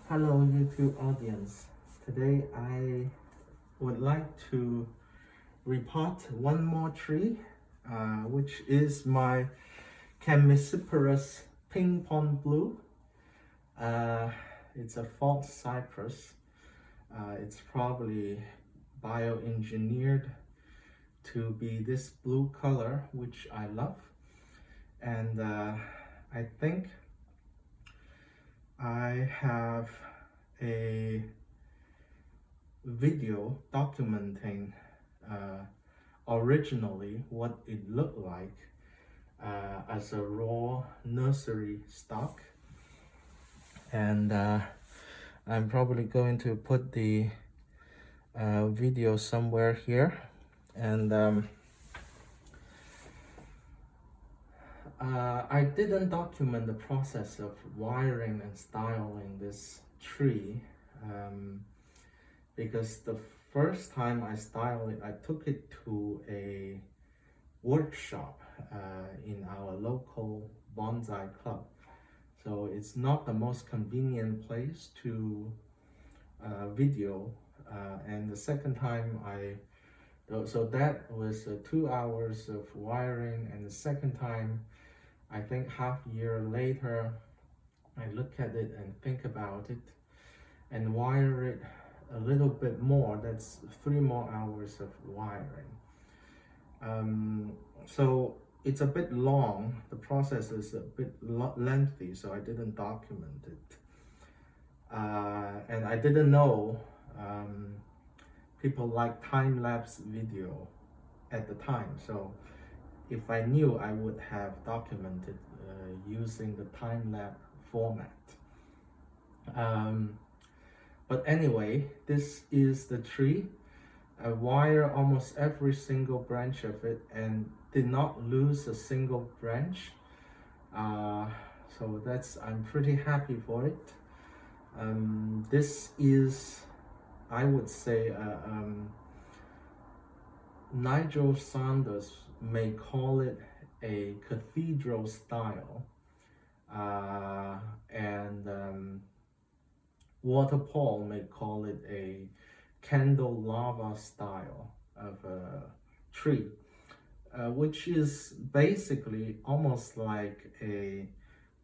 Hello YouTube audience. Today I would like to repot one more tree, which is my Chemisiporus ping pong blue. It's a false cypress. It's probably bioengineered to be this blue color, which I love. And I think I have a video documenting originally what it looked like as a raw nursery stock, and I'm probably going to put the video somewhere here. And I didn't document the process of wiring and styling this tree because the first time I styled it, I took it to a workshop in our local bonsai club. So it's not the most convenient place to video. And the second time so that was 2 hours of wiring, and the second time, I think half a year later, I look at it and think about it and wire it a little bit more. That's 3 more hours of wiring. So it's a bit long. The process is a bit lengthy, so I didn't document it. And I didn't know people like time-lapse video at the time. So if I knew, I would have documented using the time-lapse format. But anyway, this is the tree. I wire almost every single branch of it and did not lose a single branch. So I'm pretty happy for it. This is, I would say, Nigel Saunders may call it a cathedral style, and Walter Paul may call it a candelabra style of a tree, which is basically almost like a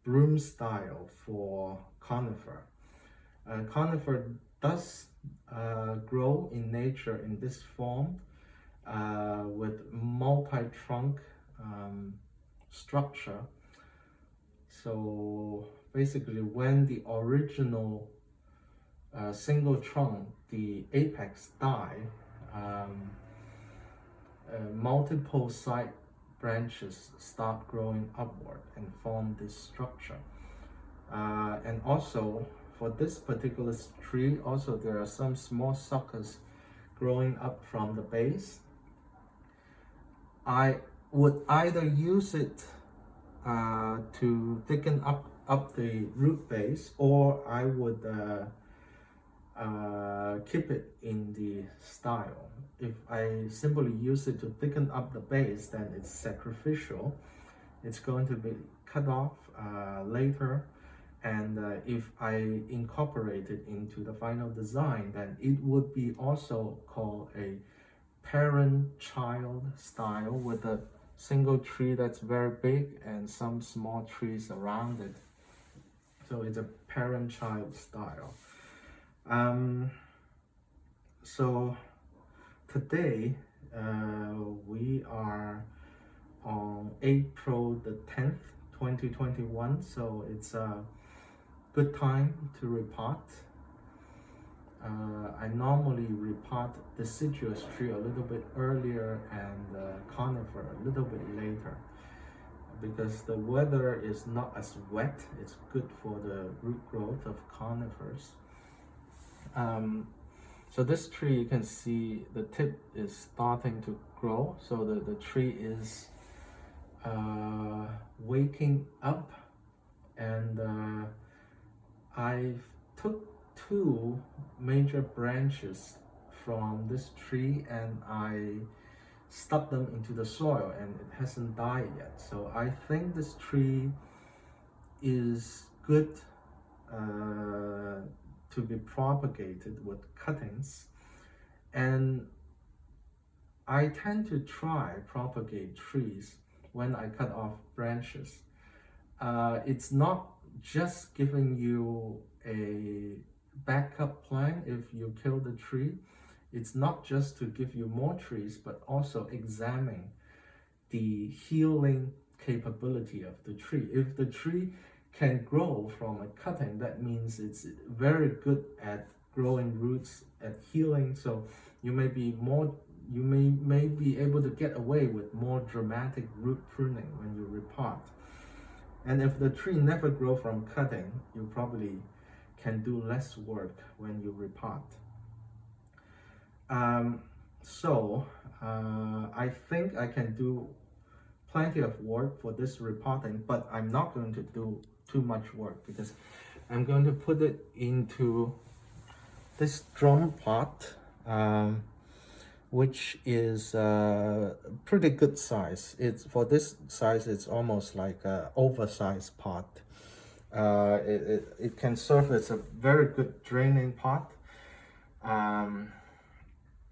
broom style for conifer. Conifer does grow in nature in this form with multi-trunk structure. So basically, when the original single trunk, the apex die, multiple side branches start growing upward and form this structure. And also for this particular tree, also there are some small suckers growing up from the base. I would either use it to thicken up the root base, or I would keep it in the style. If I simply use it to thicken up the base, then it's sacrificial. It's going to be cut off later. And if I incorporate it into the final design, then it would be also called a parent-child style, with a single tree that's very big and some small trees around it. So it's a parent-child style. So today we are on April the 10th, 2021. So it's a good time to repot. I normally repot deciduous tree a little bit earlier and conifer a little bit later, because the weather is not as wet. It's good for the root growth of conifers. So this tree, you can see the tip is starting to grow. So the tree is waking up, and I took 2 major branches from this tree and I stuck them into the soil, and it hasn't died yet. So I think this tree is good to be propagated with cuttings, and I tend to try propagate trees when I cut off branches. It's not just giving you a backup plan if you kill the tree. It's not just to give you more trees, but also examine the healing capability of the tree. If the tree can grow from a cutting, that means it's very good at growing roots, at healing. So you may be able to get away with more dramatic root pruning when you repot. And if the tree never grow from cutting, you probably can do less work when you repot. I think I can do plenty of work for this repotting, but I'm not going to do too much work because I'm going to put it into this drum pot, which is pretty good size. It's for this size, it's almost like an oversized pot. It can serve as a very good draining pot.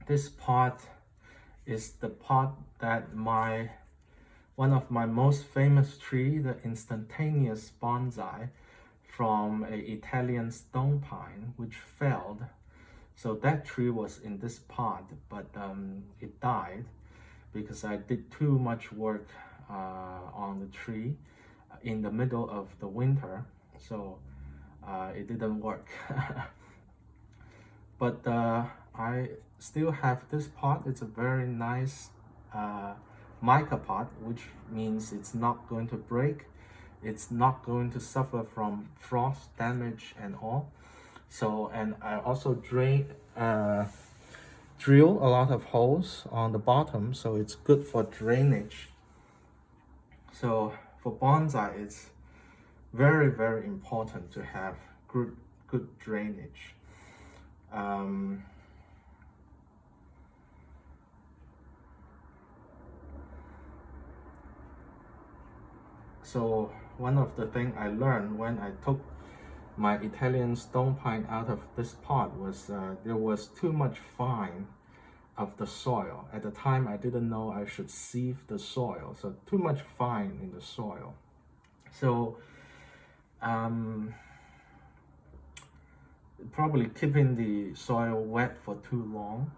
This pot is the pot that one of my most famous tree, the instantaneous bonsai from an Italian stone pine, which failed. So that tree was in this pot, but it died because I did too much work on the tree in the middle of the winter. So it didn't work. But I still have this pot. It's a very nice mica pot, which means it's not going to break. It's not going to suffer from frost damage and all. So, and I also drill a lot of holes on the bottom, so it's good for drainage. So for bonsai, it's very, very important to have good drainage. So one of the things I learned when I took my Italian stone pine out of this pot was there was too much fine of the soil. At the time, I didn't know I should sieve the soil, so too much fine in the soil. So probably keeping the soil wet for too long.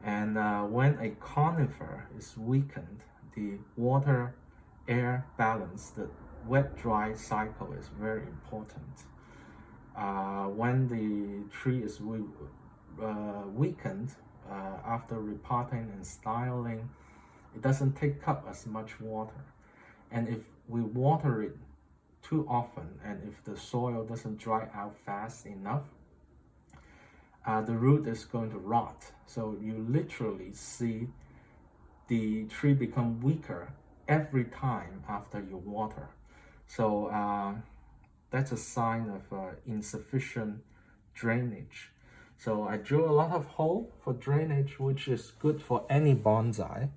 And when a conifer is weakened, the water-air balance, the wet-dry cycle is very important. When the tree is weakened after repotting and styling, it doesn't take up as much water. And if we water it too often, and if the soil doesn't dry out fast enough, the root is going to rot. So you literally see the tree become weaker every time after you water. So that's a sign of insufficient drainage. So I drill a lot of hole for drainage, which is good for any bonsai.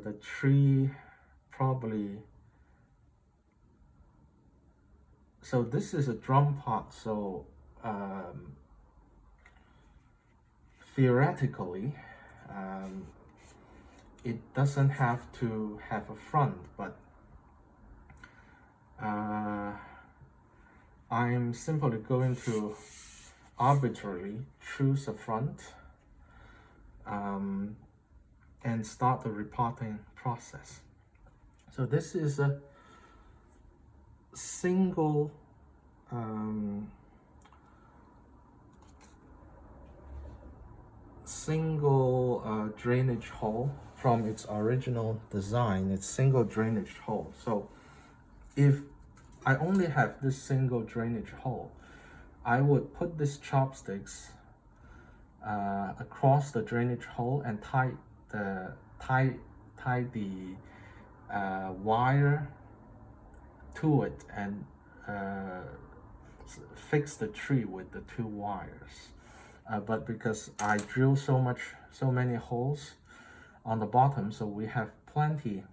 The tree probably, so this is a drum pot, so theoretically it doesn't have to have a front, but I'm simply going to arbitrarily choose a front and start the repotting process. So this is a single drainage hole from its original design. It's single drainage hole. So if I only have this single drainage hole, I would put these chopsticks across the drainage hole and tie the wire to it and fix the tree with the two wires. But because I drill so many holes on the bottom, so we have plenty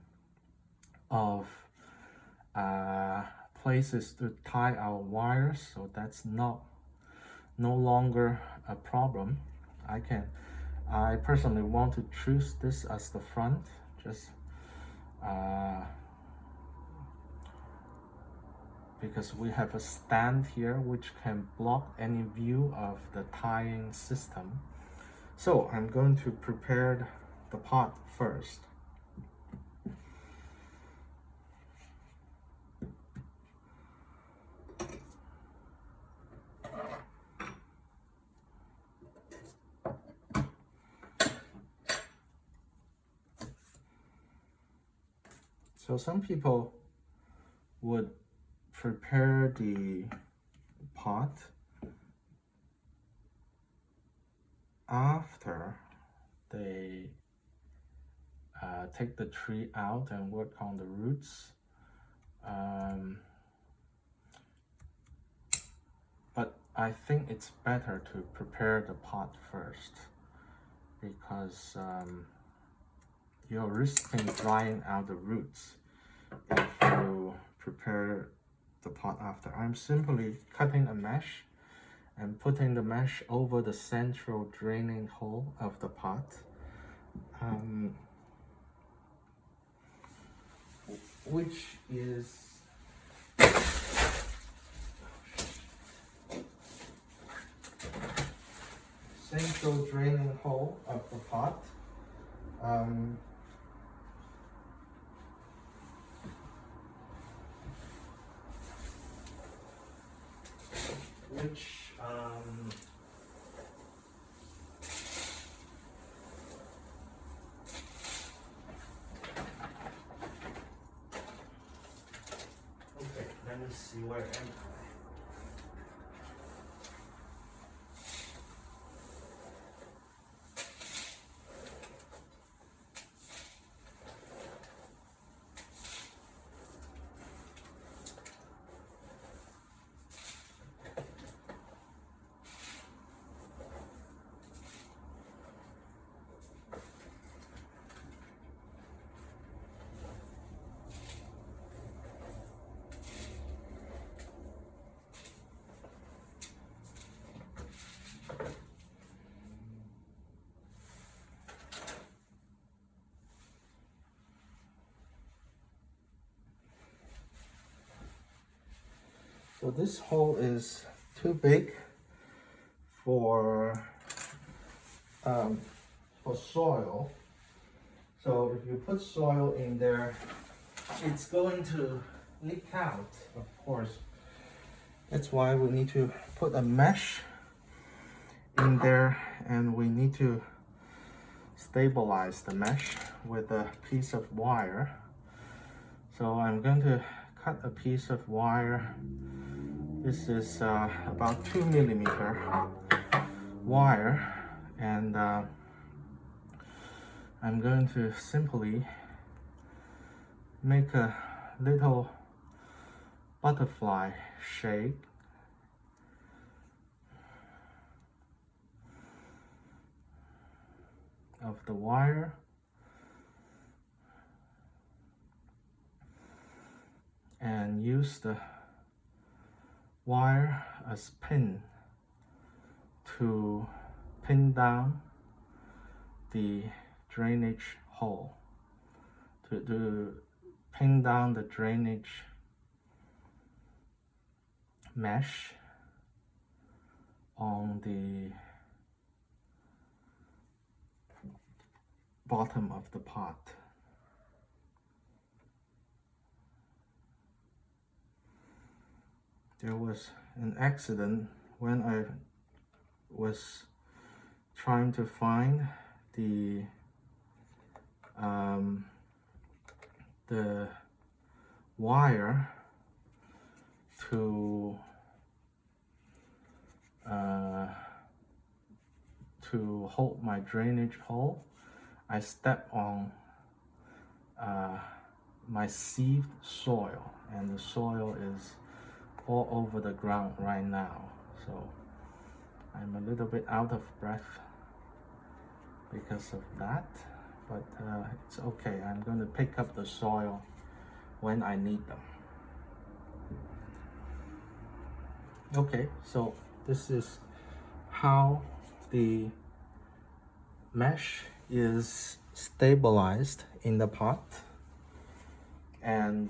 of places to tie our wires, so that's no longer a problem. I personally want to choose this as the front, just because we have a stand here which can block any view of the tying system. So I'm going to prepare the pot first. So some people would prepare the pot after they take the tree out and work on the roots. But I think it's better to prepare the pot first, because you're risking drying out the roots if you prepare the pot after. I'm simply cutting a mesh and putting the mesh over the central draining hole of the pot. Which is central draining hole of the pot. Which okay, let me see, where am I? So this hole is too big for soil. So if you put soil in there, it's going to leak out, of course. That's why we need to put a mesh in there, and we need to stabilize the mesh with a piece of wire. So I'm going to cut a piece of wire. This is about 2 millimeter wire, and I'm going to simply make a little butterfly shape of the wire, and use the wire as pin to pin down the drainage hole, to pin down the drainage mesh on the bottom of the pot. There was an accident when I was trying to find the wire to hold my drainage hole. I stepped on my sieved soil, and the soil is all over the ground right now, so I'm a little bit out of breath because of that, but it's okay. I'm going to pick up the soil when I need them. Okay, so this is how the mesh is stabilized in the pot, and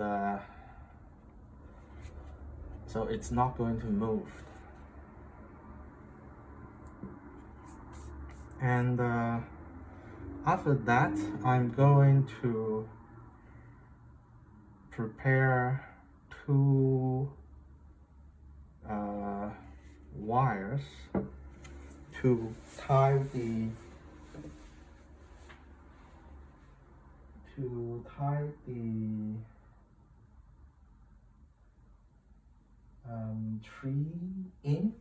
so it's not going to move. And after that, I'm going to prepare two wires to tie the tree in.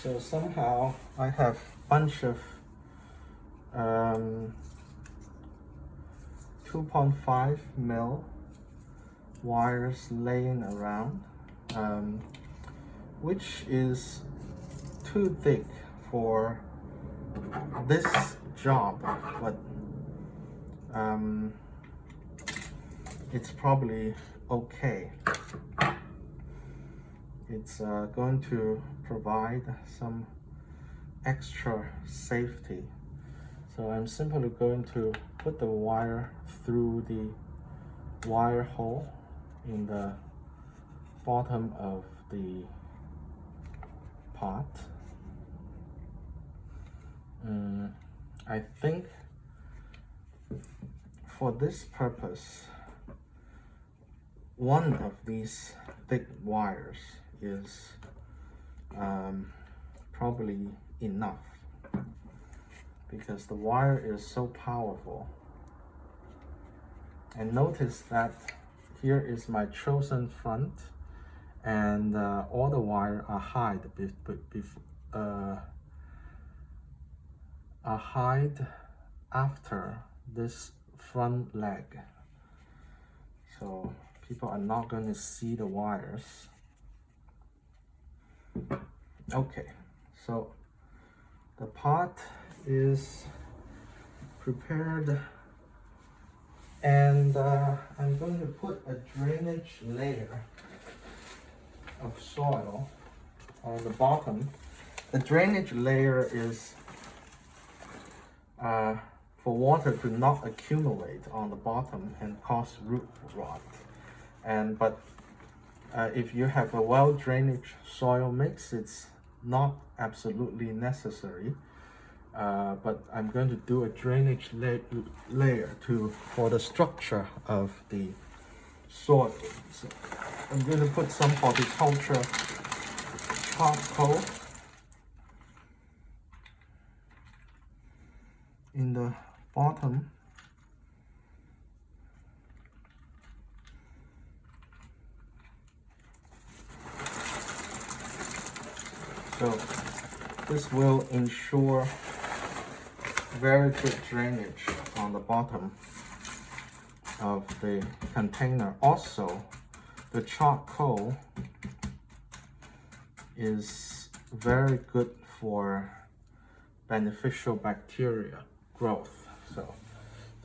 So somehow I have a bunch of 2.5 mil wires laying around, which is too thick for this job, but it's probably okay. It's going to provide some extra safety. So I'm simply going to put the wire through the wire hole in the bottom of the pot. I think for this purpose, one of these thick wires is probably enough, because the wire is so powerful. And notice that here is my chosen front, and all the wire are hide after this front leg, so people are not going to see the wires. Okay, so the pot is prepared, and I'm going to put a drainage layer of soil on the bottom. The drainage layer is for water to not accumulate on the bottom and cause root rot. But if you have a well drainage soil mix, it's not absolutely necessary. But I'm going to do a drainage layer for the structure of the soil. So I'm going to put some horticulture charcoal in the bottom. So this will ensure very good drainage on the bottom of the container. Also, the charcoal is very good for beneficial bacteria growth. So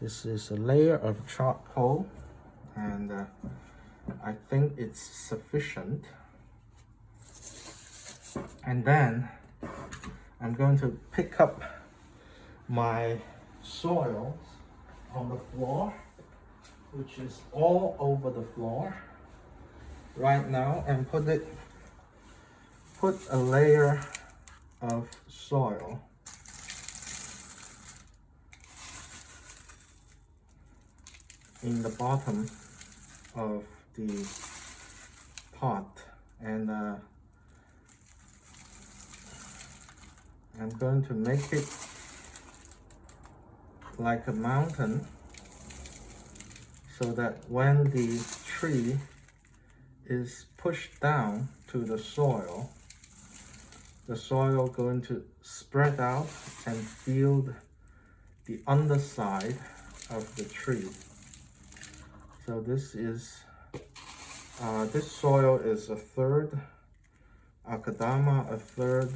this is a layer of charcoal, and I think it's sufficient. And then I'm going to pick up my soil on the floor, which is all over the floor right now, and put a layer of soil in the bottom of the pot, and I'm going to make it like a mountain, so that when the tree is pushed down to the soil the soil going to spread out and build the underside of the tree. So this is this soil is a third akadama, a third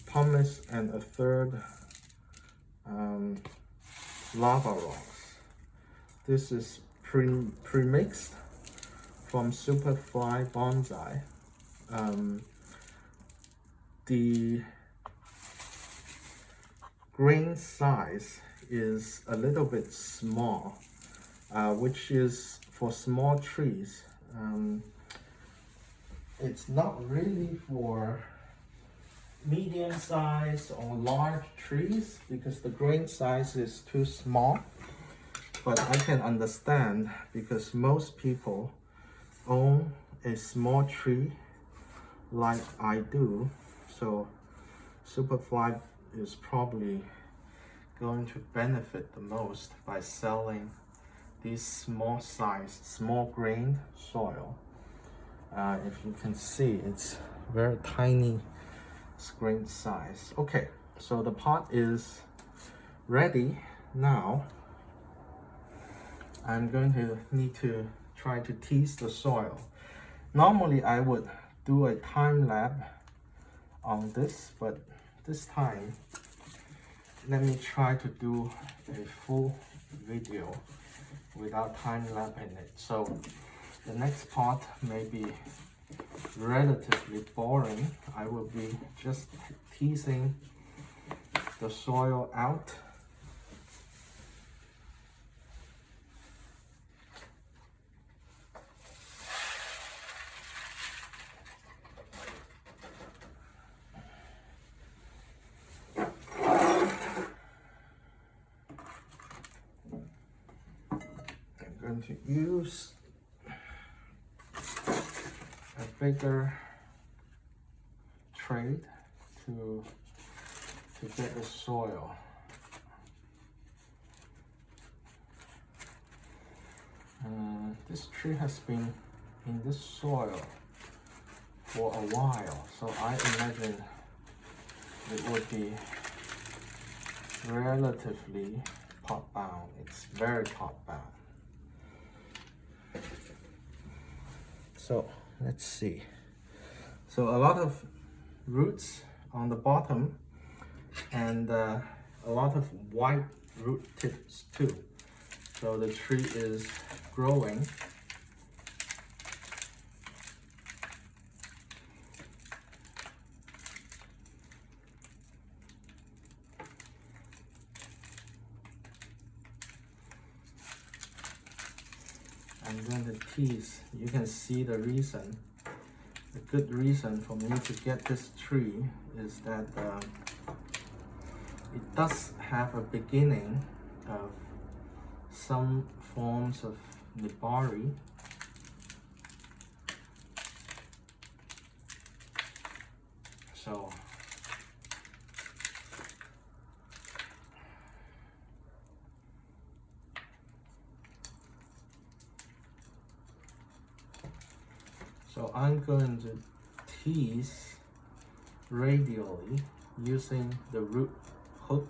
pumice, and a third lava rocks. This is pre-mixed from Superfly Bonsai. The grain size is a little bit small, which is for small trees. It's not really for medium size or large trees because the grain size is too small. But I can understand because most people own a small tree like I do. So Superfly is probably going to benefit the most by selling these small size, small grained soil. If you can see, it's very tiny grain size. Okay, so the pot is ready now. I'm going to need to try to tease the soil. Normally I would do a time lapse on this, but this time let me try to do a full video without time lapse in it. So the next part may be relatively boring. I will be just teasing the soil out. I'm going to use a bigger tray to get the soil. This tree has been in this soil for a while, so I imagine it would be relatively top bound. It's very top bound. So let's see. So a lot of roots on the bottom and a lot of white root tips too. So the tree is growing. I'm going to tease. You can see the reason. The good reason for me to get this tree is that it does have a beginning of some forms of nibari. So I'm going to tease radially using the root hook.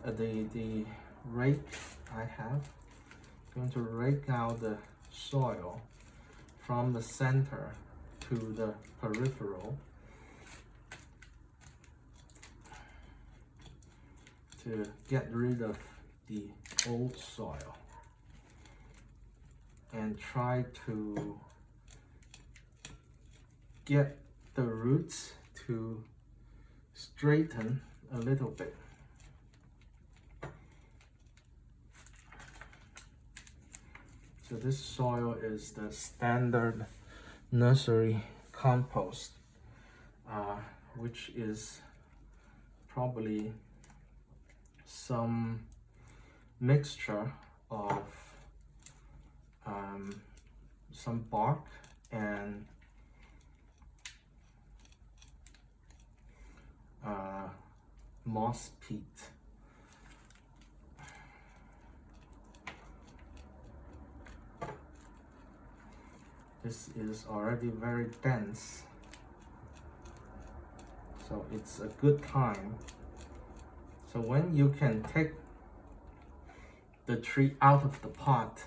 The rake I have. Going to rake out the soil from the center to the peripheral to get rid of the old soil and try to get the roots to straighten a little bit. So this soil is the standard nursery compost, which is probably some mixture of some bark and moss peat. This is already very dense, so it's a good time. So when you can take the tree out of the pot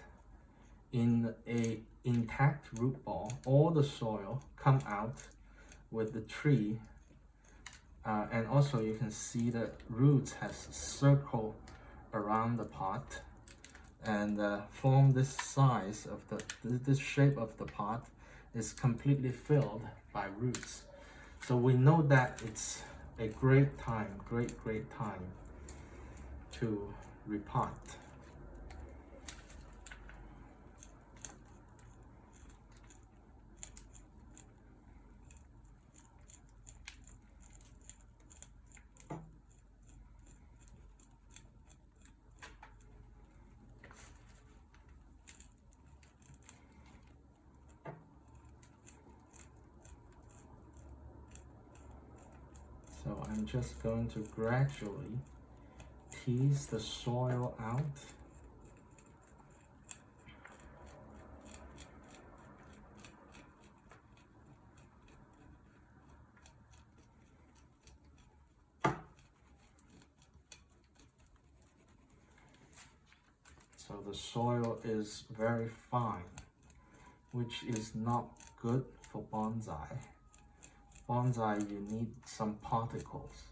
in a intact root ball, all the soil come out with the tree, and also you can see the roots has circle around the pot and form this size of this shape of the pot is completely filled by roots. So we know that it's a great time, great time to repot. So I'm just going to gradually tease the soil out. So the soil is very fine, which is not good for bonsai. Bonsai, you need some particles,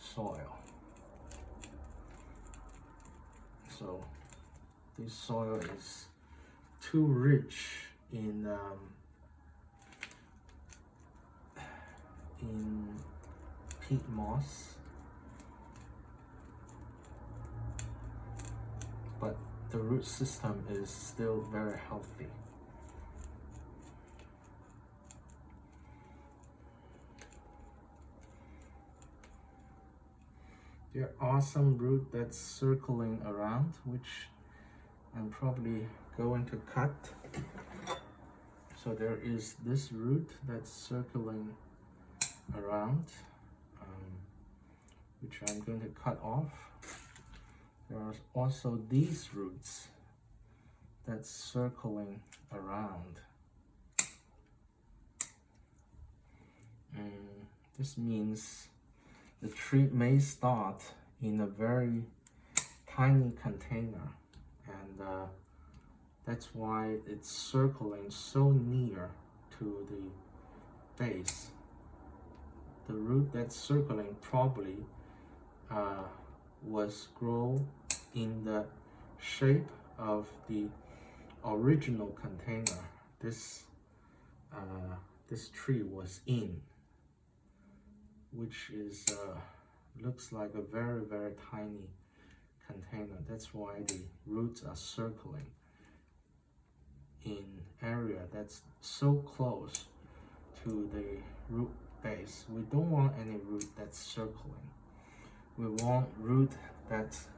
soil. So this soil is too rich in peat moss, but the root system is still very healthy. There are some root that's circling around, which I'm probably going to cut. So there is this root that's circling around, which I'm going to cut off. There are also these roots that's circling around. This means the tree may start in a very tiny container, and that's why it's circling so near to the base. The root that's circling probably was grown in the shape of the original container this tree was in, which is looks like a very tiny container. That's why the roots are circling in area that's so close to the root base. We don't want any root that's circling. We want root that's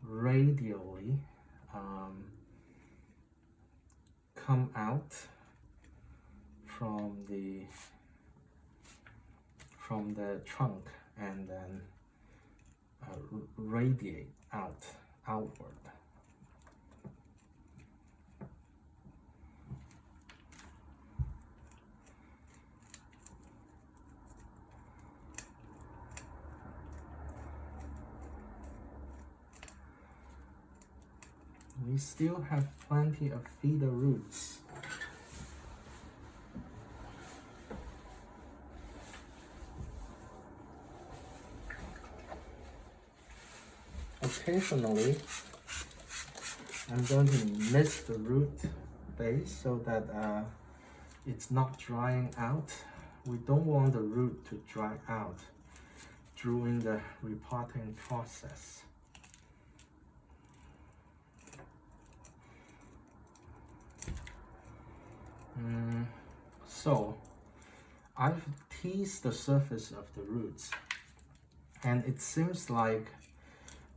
radially come out from the trunk and then radiate outward. We still have plenty of feeder roots. Occasionally, I'm going to mist the root base so that it's not drying out. We don't want the root to dry out during the repotting process. So I've teased the surface of the roots, and it seems like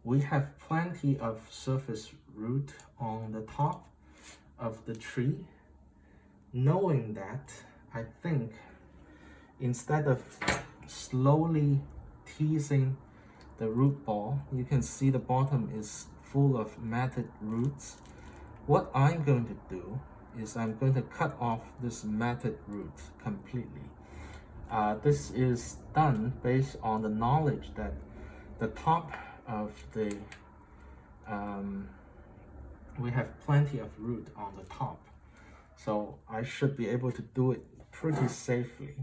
we have plenty of surface root on the top of the tree. Knowing that, I think instead of slowly teasing the root ball, you can see the bottom is full of matted roots. What I'm going to do is I'm going to cut off this matted root completely. This is done based on the knowledge that the top of the we have plenty of root on the top, so I should be able to do it pretty safely.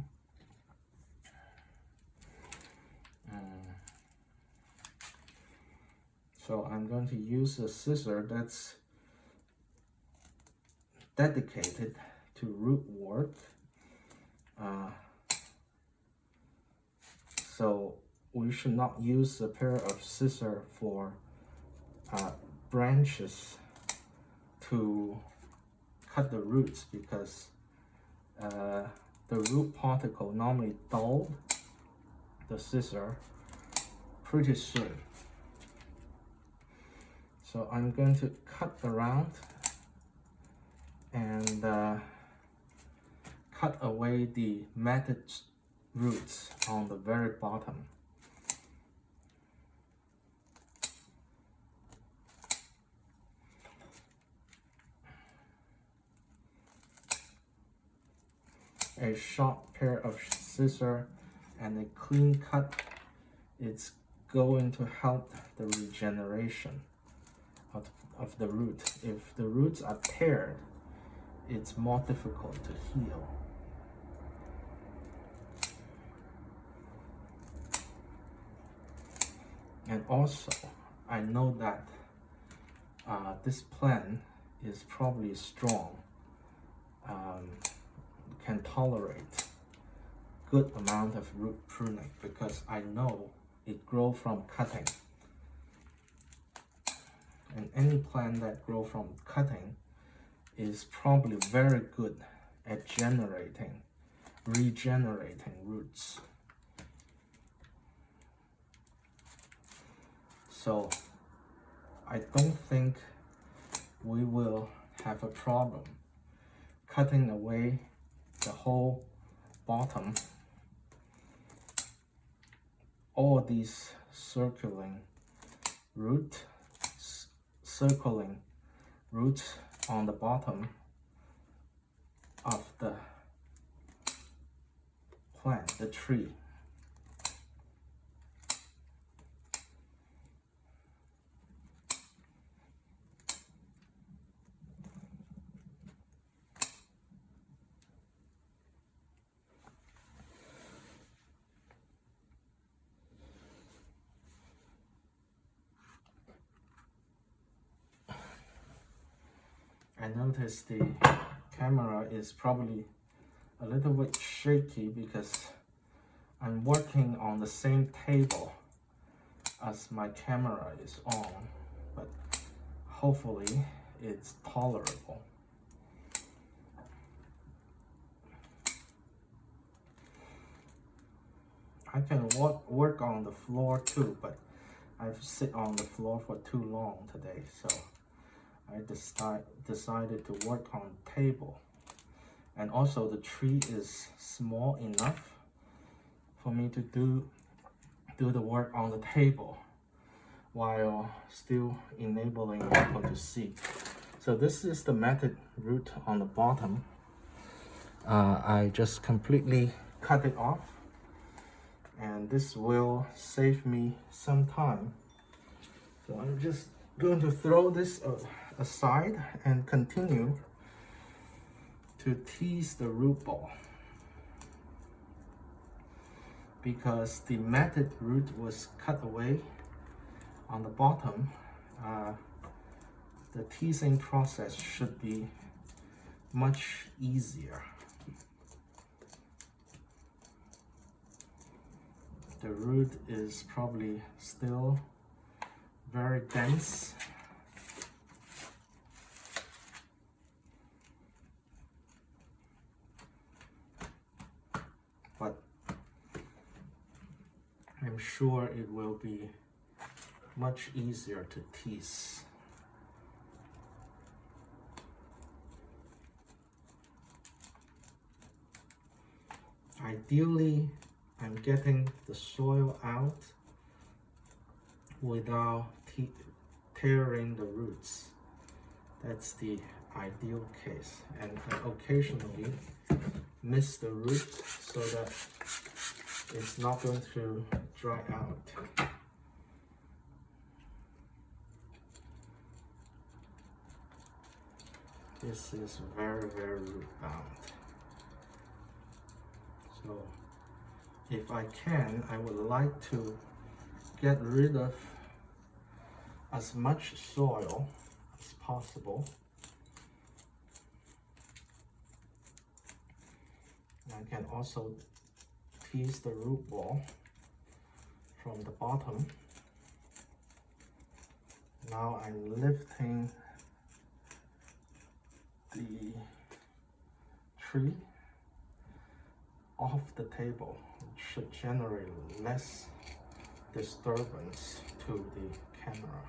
So I'm going to use a scissor that's dedicated to root work. So we should not use a pair of scissors for branches to cut the roots, because the root particle normally dull the scissor pretty soon. So I'm going to cut around and cut away the matted roots on the very bottom. A sharp pair of scissors and a clean cut, it's going to help the regeneration of the root. If the roots are teared, it's more difficult to heal. And also, I know that this plant is probably strong, can tolerate good amount of root pruning, because I know it grows from cutting. And any plant that grows from cutting is probably very good at regenerating roots. So I don't think we will have a problem cutting away the whole bottom. All these circling roots on the bottom of the plant, the tree. I noticed the camera is probably a little bit shaky because I'm working on the same table as my camera is on, but hopefully it's tolerable. I can work on the floor too, but I've sit on the floor for too long today, so I decided to work on table. And also the tree is small enough for me to do the work on the table while still enabling people to see. So this is the matted root on the bottom. I just completely cut it off, and this will save me some time. So I'm just going to throw this aside and continue to tease the root ball, because the matted root was cut away on the bottom. The teasing process should be much easier. The root is probably still very dense. But I'm sure it will be much easier to tease. Ideally, I'm getting the soil out without tearing the roots. That's the ideal case. And occasionally miss the root so that it's not going to dry out. This is very, very root bound. So if I can, I would like to get rid of as much soil as possible. I can also tease the root ball from the bottom. Now I'm lifting the tree off the table. It should generate less disturbance to the camera.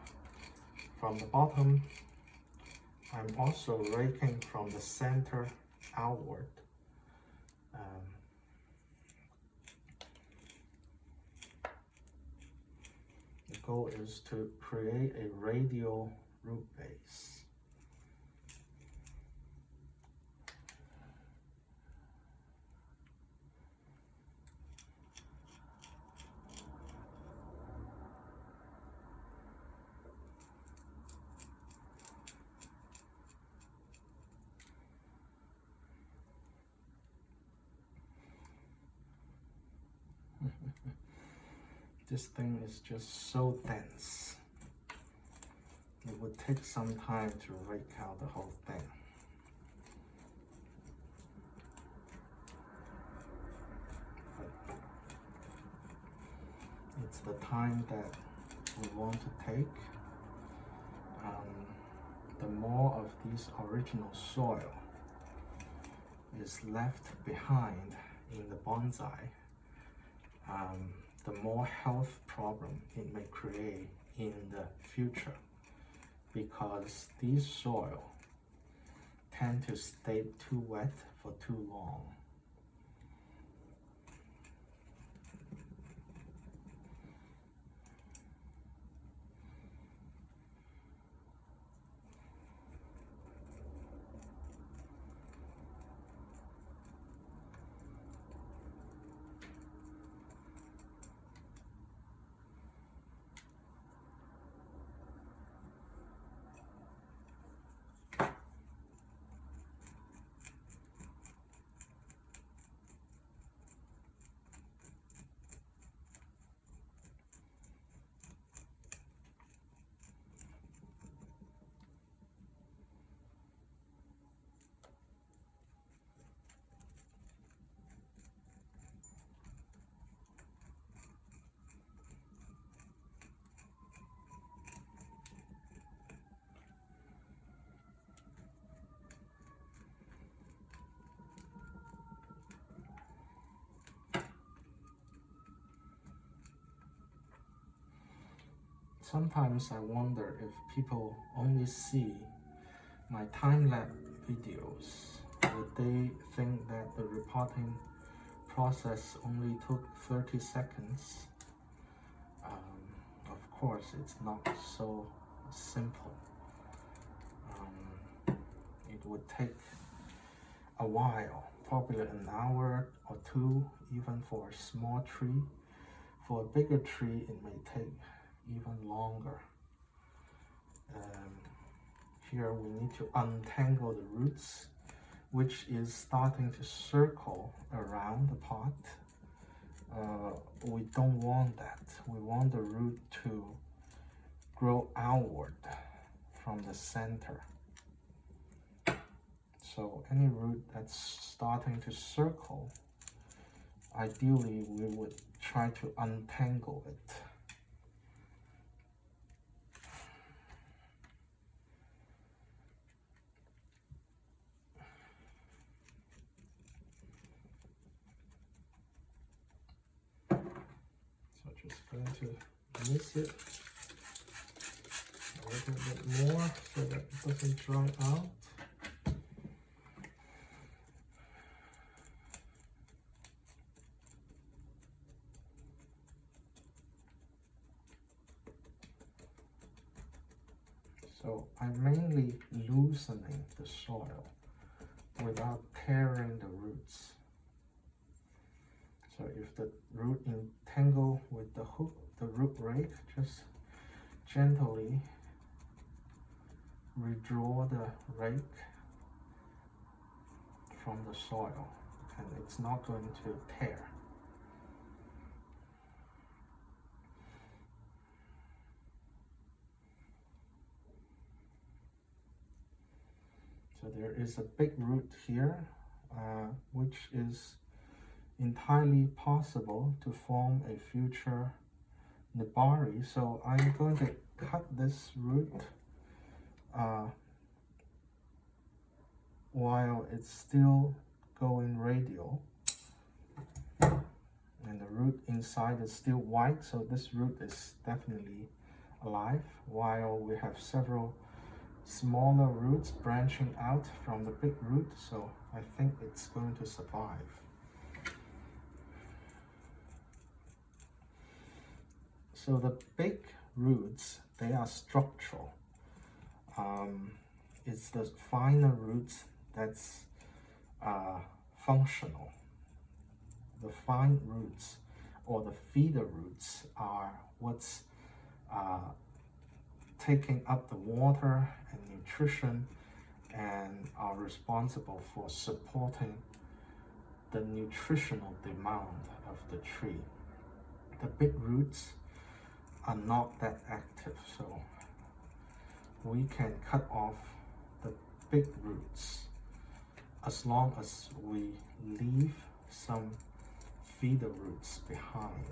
From the bottom, I'm also raking from the center outward. The goal is to create a radial root base. This thing is just so dense. It would take some time to rake out the whole thing. But it's the time that we want to take. The more of this original soil is left behind in the bonsai, the more health problem it may create in the future, because these soil tend to stay too wet for too long. Sometimes I wonder if people only see my time-lapse videos, would they think that the repotting process only took 30 seconds? Of course, it's not so simple. It would take a while, probably an hour or two, even for a small tree. For a bigger tree, it may take even longer. Here we need to untangle the roots, which is starting to circle around the pot. We don't want that. We want the root to grow outward from the center. So any root that's starting to circle, ideally we would try to untangle it. Just going to mix it a little bit more so that it doesn't dry out. So I'm mainly loosening the soil without tearing the roots. So if the root entangle with the hook, the root rake, just gently redraw the rake from the soil, and it's not going to tear. So there is a big root here, which is entirely possible to form a future nibari. So I'm going to cut this root while it's still going radial, and the root inside is still white, so this root is definitely alive, while we have several smaller roots branching out from the big root, so I think it's going to survive. So the big roots, they are structural. It's the finer roots that's functional. The fine roots or the feeder roots are what's taking up the water and nutrition and are responsible for supporting the nutritional demand of the tree. The big roots are not that active, so we can cut off the big roots as long as we leave some feeder roots behind.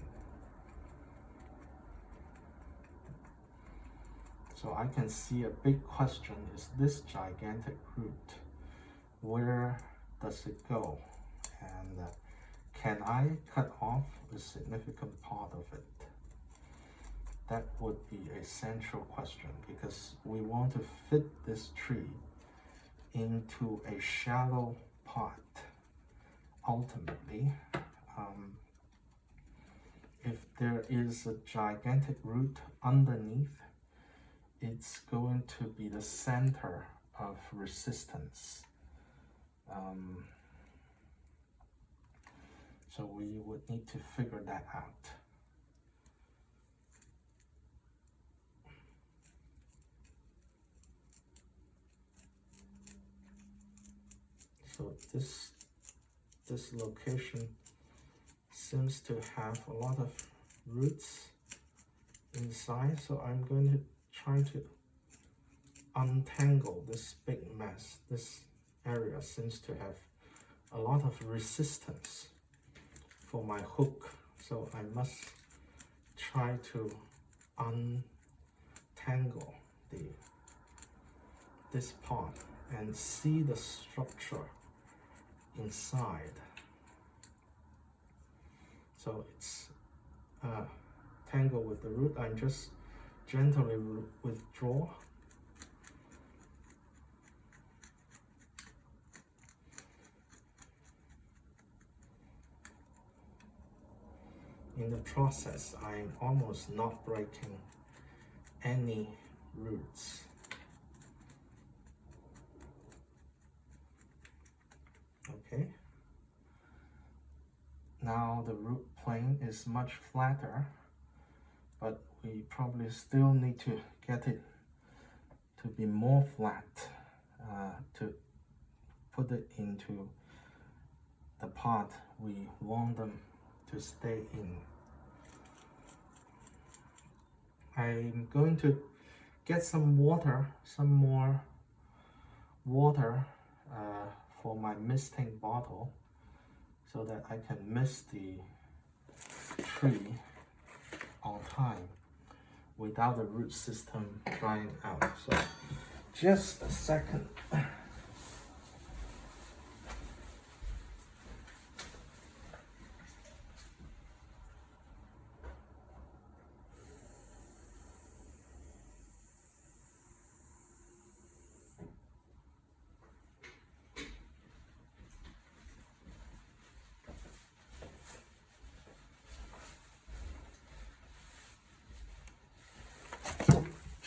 So I can see a big question is this gigantic root, where does it go? And can I cut off a significant part of it? That would be a central question, because we want to fit this tree into a shallow pot ultimately. If there is a gigantic root underneath, it's going to be the center of resistance. So we would need to figure that out. So this location seems to have a lot of roots inside, so I'm going to try to untangle this big mess. This area seems to have a lot of resistance for my hook, so I must try to untangle this part and see the structure inside. So it's tangled with the root. I'm just gently withdraw. In the process, I'm almost not breaking any roots. Okay. Now the root plane is much flatter, but we probably still need to get it to be more flat to put it into the pot we want them to stay in. I'm going to get some water, some more water for my misting bottle, so that I can mist the tree on time without the root system drying out. So just a second.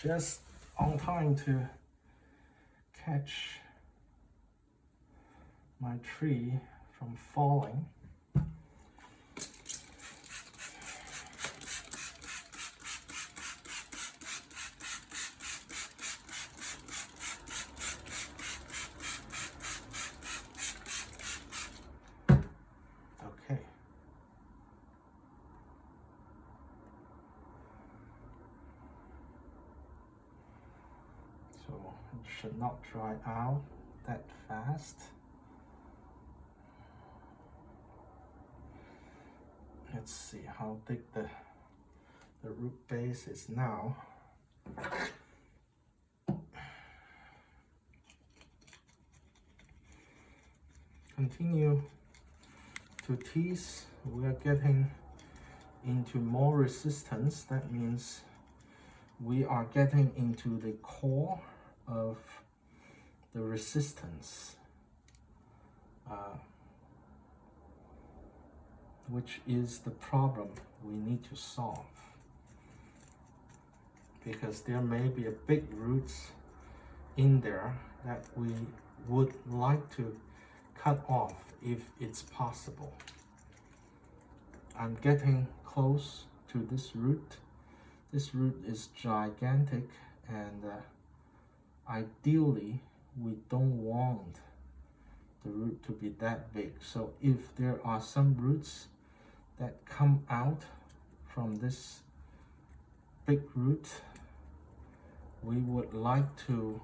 Just on time to catch my tree from falling. Okay. So it should not dry out that fast. Let's see how thick the root base is now. Continue to tease. We are getting into more resistance. That means we are getting into the core of the resistance, which is the problem we need to solve, because there may be a big roots in there that we would like to cut off if it's possible. I'm getting close to this root. This root is gigantic, and ideally we don't want the root to be that big. So if there are some roots that come out from this big root, we would like to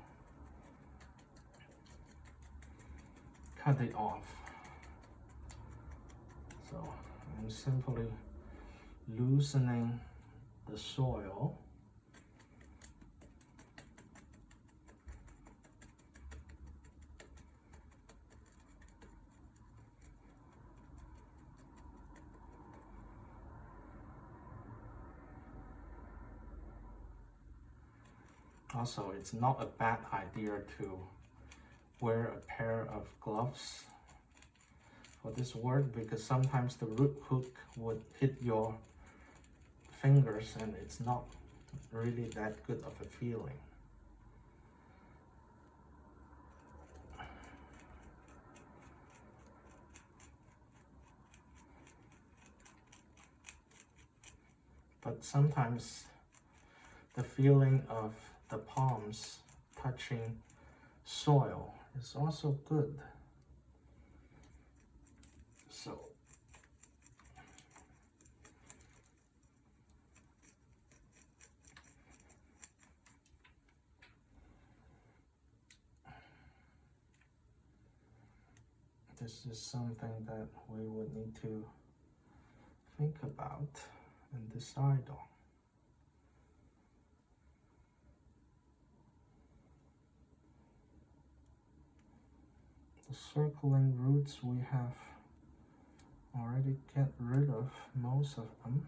cut it off. So I'm simply loosening the soil. Also, it's not a bad idea to wear a pair of gloves for this work, because sometimes the root hook would hit your fingers and it's not really that good of a feeling. But sometimes the feeling of the palms touching soil is also good. So this is something that we would need to think about and decide on. The circling roots, we have already get rid of most of them.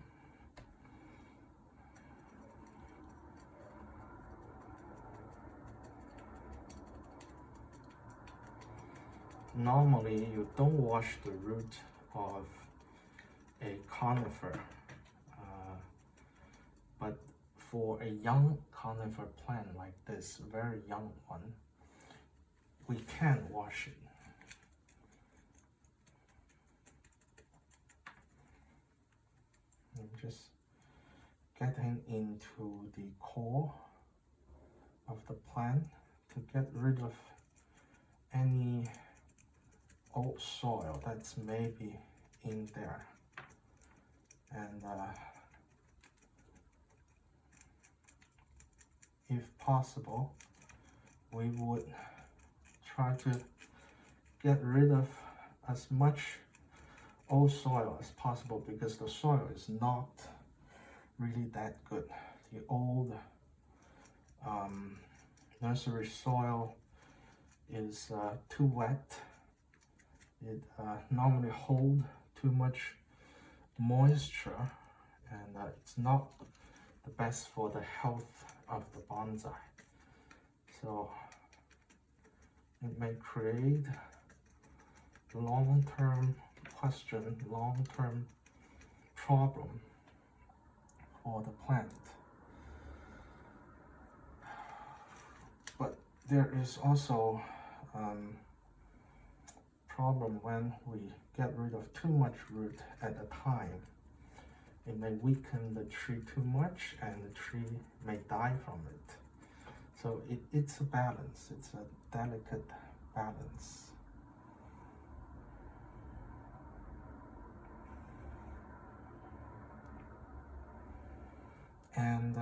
Normally, you don't wash the root of a conifer, but for a young conifer plant like this, very young one, we can wash it. I'm just getting into the core of the plant to get rid of any old soil that's maybe in there. And if possible, we would try to get rid of as much old soil as possible, because the soil is not really that good. The old nursery soil is too wet. It normally holds too much moisture, and it's not the best for the health of the bonsai. So it may create long-term question, long-term problem for the plant. there is also problem when we get rid of too much root at a time. It may weaken the tree too much and the tree may die from it. So it's a balance, it's a delicate balance. And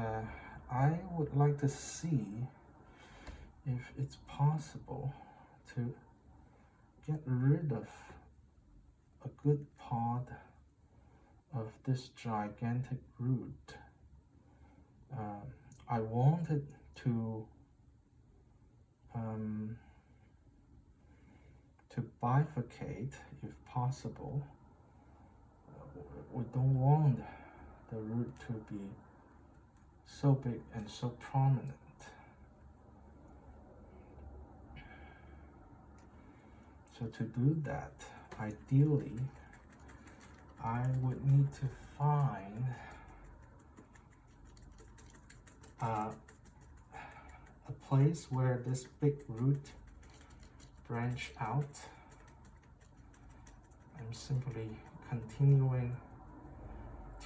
I would like to see if it's possible to get rid of a good part of this gigantic root. I wanted to bifurcate if possible. We don't want the root to be so big and so prominent. So to do that, ideally, I would need to find a place where this big root branch out. I'm simply continuing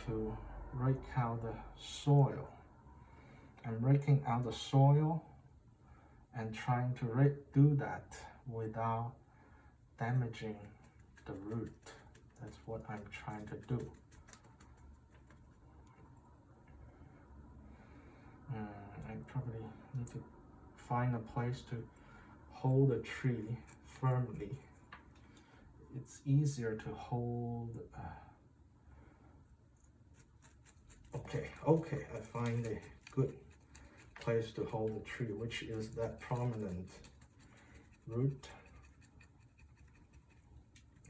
to rake out the soil. I'm raking out the soil and trying to do that without damaging the root. That's what I'm trying to do. I probably need to find a place to hold the tree firmly. It's easier to hold. Okay, I find a good place to hold the tree, which is that prominent root.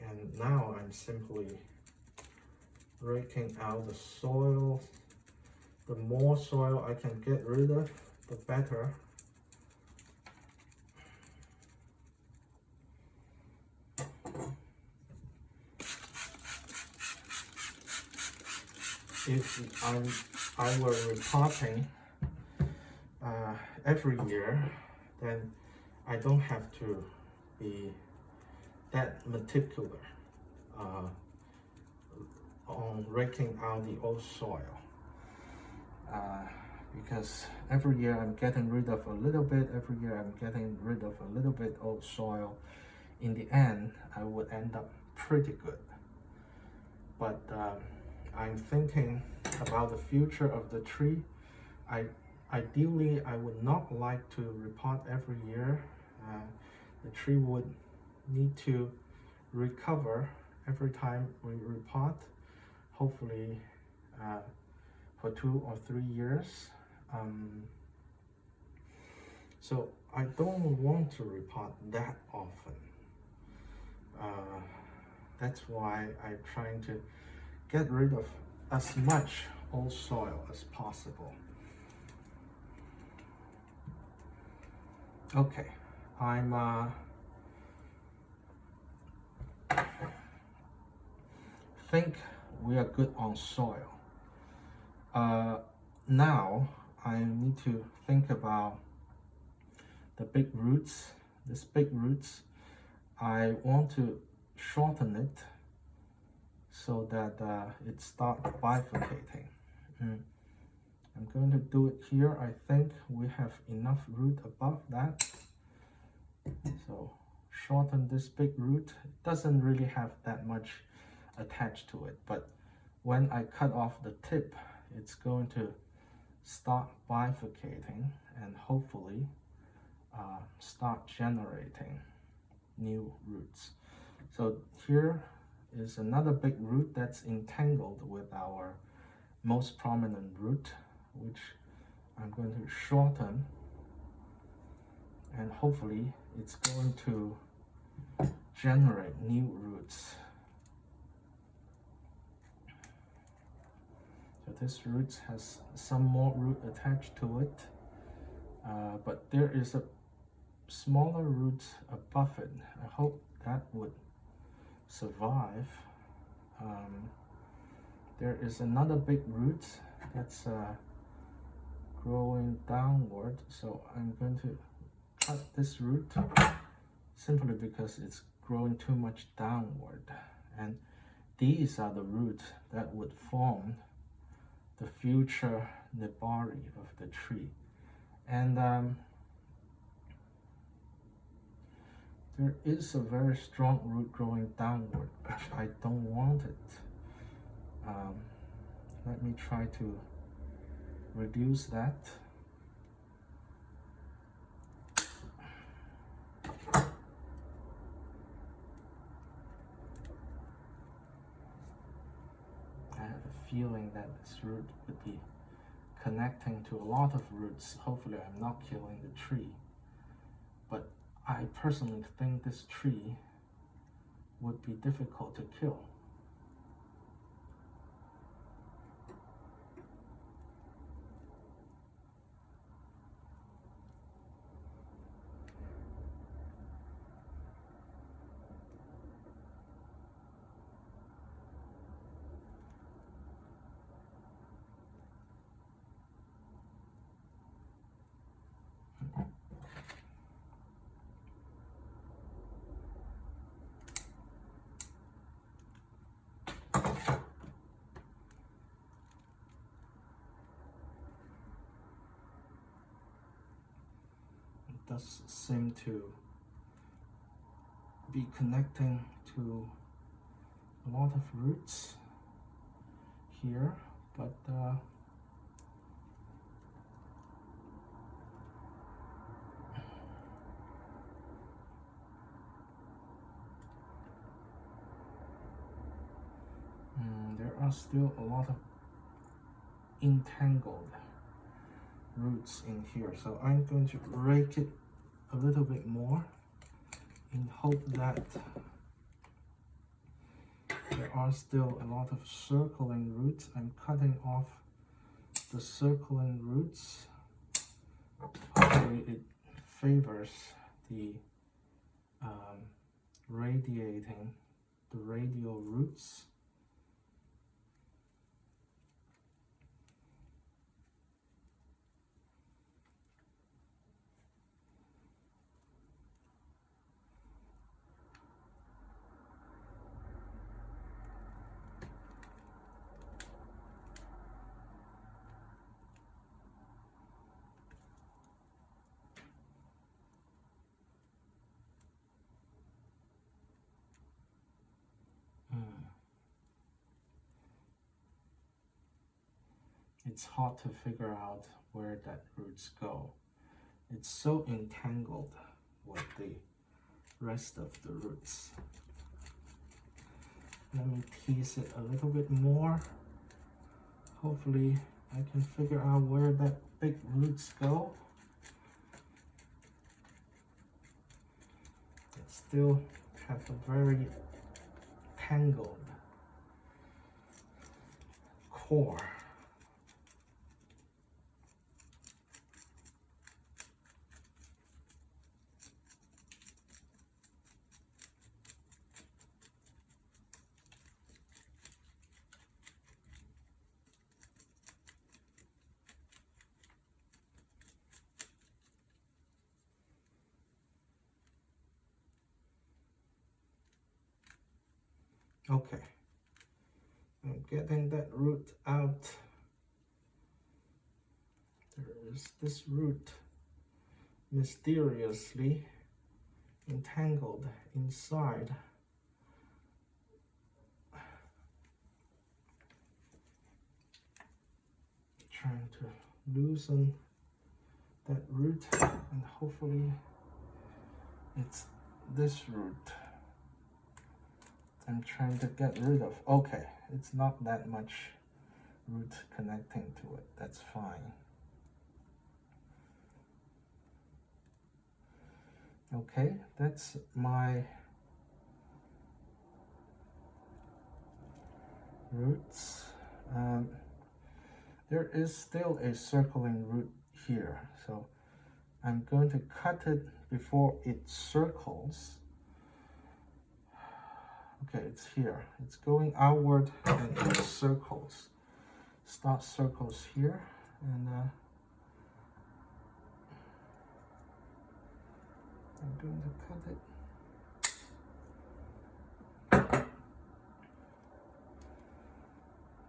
And now I'm simply raking out the soil. The more soil I can get rid of, the better. If I were repotting every year, then I don't have to be that meticulous on raking out the old soil, because every year I'm getting rid of a little bit, every year I'm getting rid of a little bit old soil. In the end, I would end up pretty good. But I'm thinking about the future of the tree. Ideally, I would not like to repot every year. The tree would need to recover every time we repot, hopefully for 2 or 3 years. So I don't want to repot that often. That's why I'm trying to get rid of as much old soil as possible. Okay, I'm think we are good on soil. Now I need to think about the big roots. This big roots, I want to shorten it so that it starts bifurcating. I'm going to do it here. I think we have enough root above that. So shorten this big root. It doesn't really have that much attached to it, but when I cut off the tip, it's going to start bifurcating and hopefully start generating new roots. So here is another big root that's entangled with our most prominent root, which I'm going to shorten, and hopefully it's going to generate new roots. So this root has some more root attached to it, but there is a smaller root above it. I hope that would survive. There is another big root that's growing downward, so I'm going to cut this root simply because it's growing too much downward, and these are the roots that would form the future nebari of the tree. And there is a very strong root growing downward, which I don't want it. Let me try to reduce that. I have a feeling that this root would be connecting to a lot of roots. Hopefully I'm not killing the tree. But I personally think this tree would be difficult to kill. Does seem to be connecting to a lot of roots here, but there are still a lot of entangled roots in here, so I'm going to rake it a little bit more in hope that there are still a lot of circling roots. I'm cutting off the circling roots. Hopefully it favors the radial roots. It's hard to figure out where that roots go. It's so entangled with the rest of the roots. Let me tease it a little bit more. Hopefully I can figure out where that big roots go. It still have a very tangled core. Okay, I'm getting that root out. There is this root mysteriously entangled inside. Trying to loosen that root, and hopefully it's this root I'm trying to get rid of. Okay, it's not that much root connecting to it. That's fine. Okay, that's my roots. There is still a circling root here, so I'm going to cut it before it circles. Okay, it's here. It's going outward and it circles. Start circles here, and I'm going to cut it.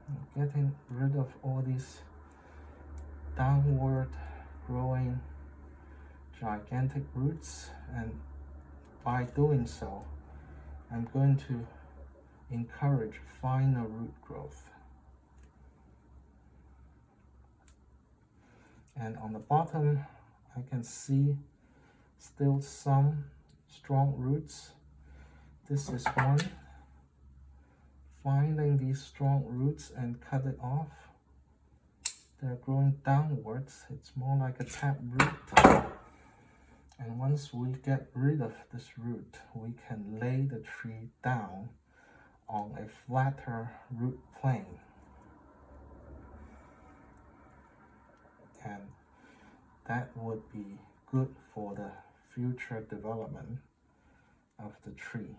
I'm getting rid of all these downward growing gigantic roots, and by doing so, I'm going to encourage finer root growth. And on the bottom, I can see still some strong roots. This is one. Finding these strong roots and cut it off. They're growing downwards. It's more like a tap root. And once we get rid of this root, we can lay the tree down on a flatter root plane. And that would be good for the future development of the tree.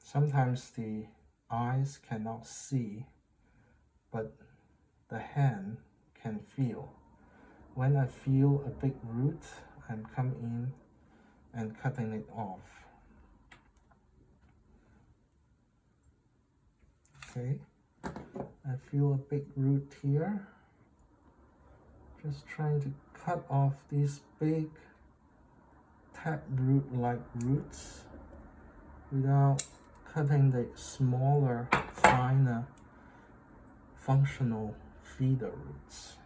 Sometimes the eyes cannot see, but the hand can feel. When I feel a big root, I'm coming in and cutting it off. Okay, I feel a big root here. Just trying to cut off these big taproot-like roots without cutting the smaller, finer, functional feeder roots.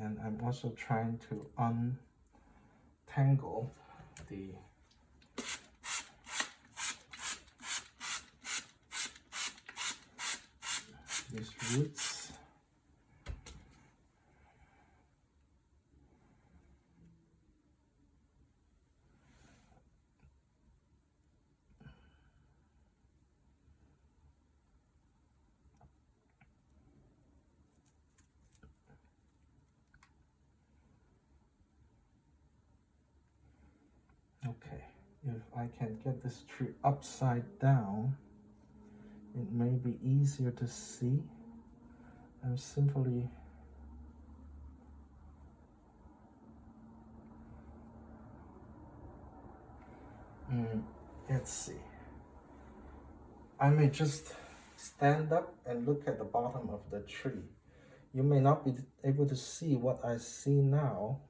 And I'm also trying to untangle these roots. Okay, if I can get this tree upside down, it may be easier to see. I'm simply let's see. I may just stand up and look at the bottom of the tree. You may not be able to see what I see now,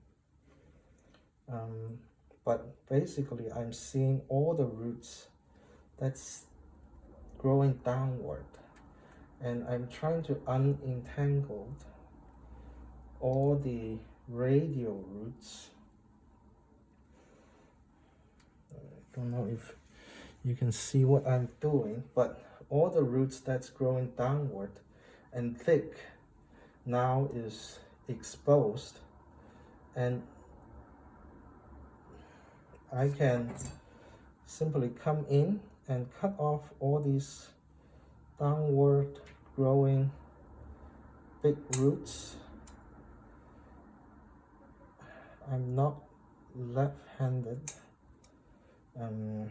but basically I'm seeing all the roots that's growing downward, and I'm trying to unentangle all the radial roots. I don't know if you can see what I'm doing, but all the roots that's growing downward and thick now is exposed, and I can simply come in and cut off all these downward growing big roots. I'm not left-handed, so I'm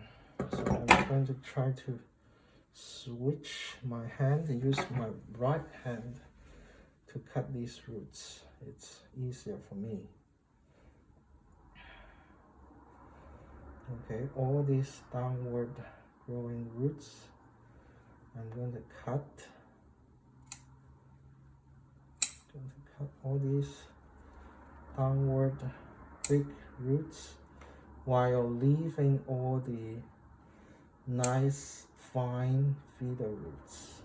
going to try to switch my hand and use my right hand to cut these roots. It's easier for me. Okay, all these downward growing roots, I'm going to cut. All these downward big roots while leaving all the nice fine feeder roots.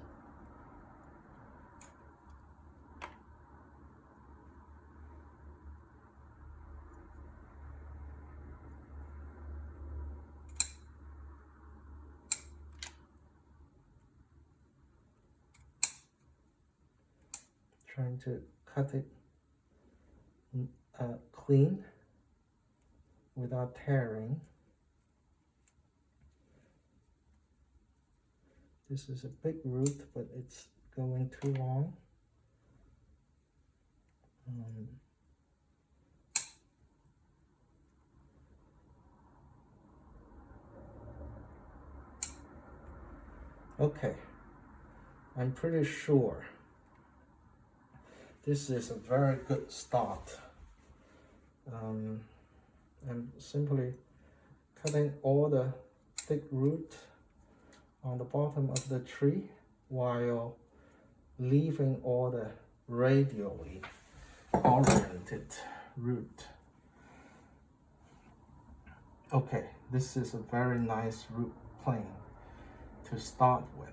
Trying to cut it clean without tearing. This is a big root, but it's going too long. Okay, I'm pretty sure this is a very good start. I'm simply cutting all the thick root on the bottom of the tree while leaving all the radially oriented root. Okay, this is a very nice root plane to start with.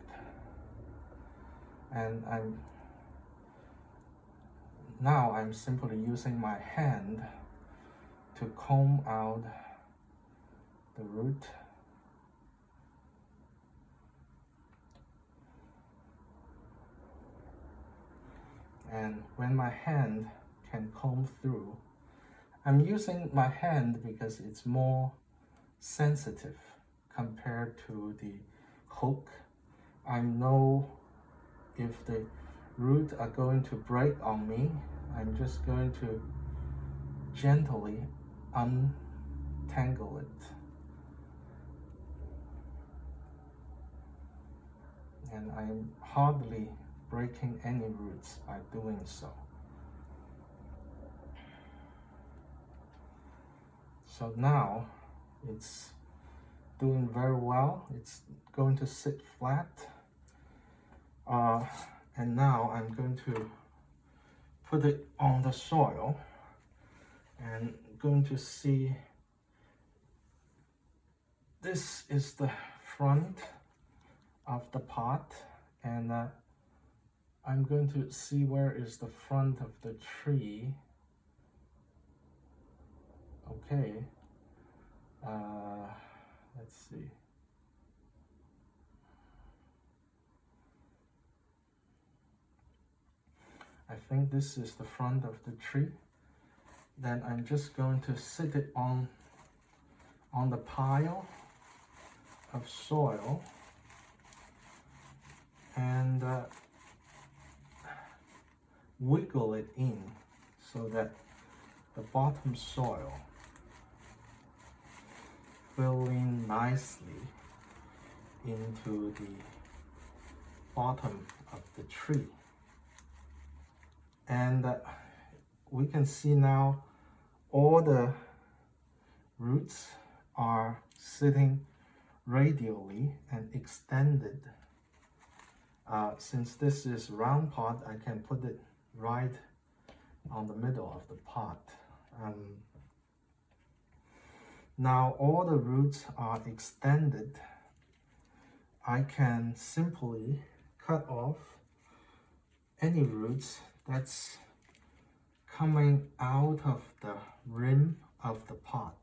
And I'm simply using my hand to comb out the root. And when my hand can comb through, I'm using my hand because it's more sensitive compared to the hook. I know if the roots are going to break on me, I'm just going to gently untangle it. And I'm hardly breaking any roots by doing so. So now it's doing very well. It's going to sit flat. And now I'm going to put it on the soil and going to see, this is the front of the pot, and I'm going to see where is the front of the tree. Okay, let's see. I think this is the front of the tree. Then I'm just going to sit it on the pile of soil and wiggle it in so that the bottom soil fill in nicely into the bottom of the tree. And we can see now all the roots are sitting radially and extended. Since this is round pot, I can put it right on the middle of the pot. Now all the roots are extended. I can simply cut off any roots that's coming out of the rim of the pot.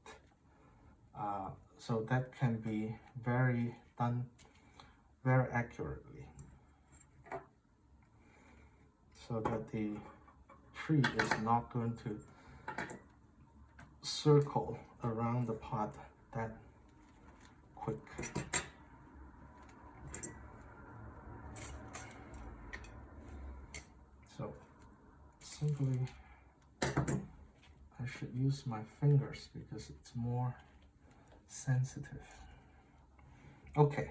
So that can be done very accurately, so that the tree is not going to circle around the pot that quick. So simply, I should use my fingers because it's more sensitive. Okay,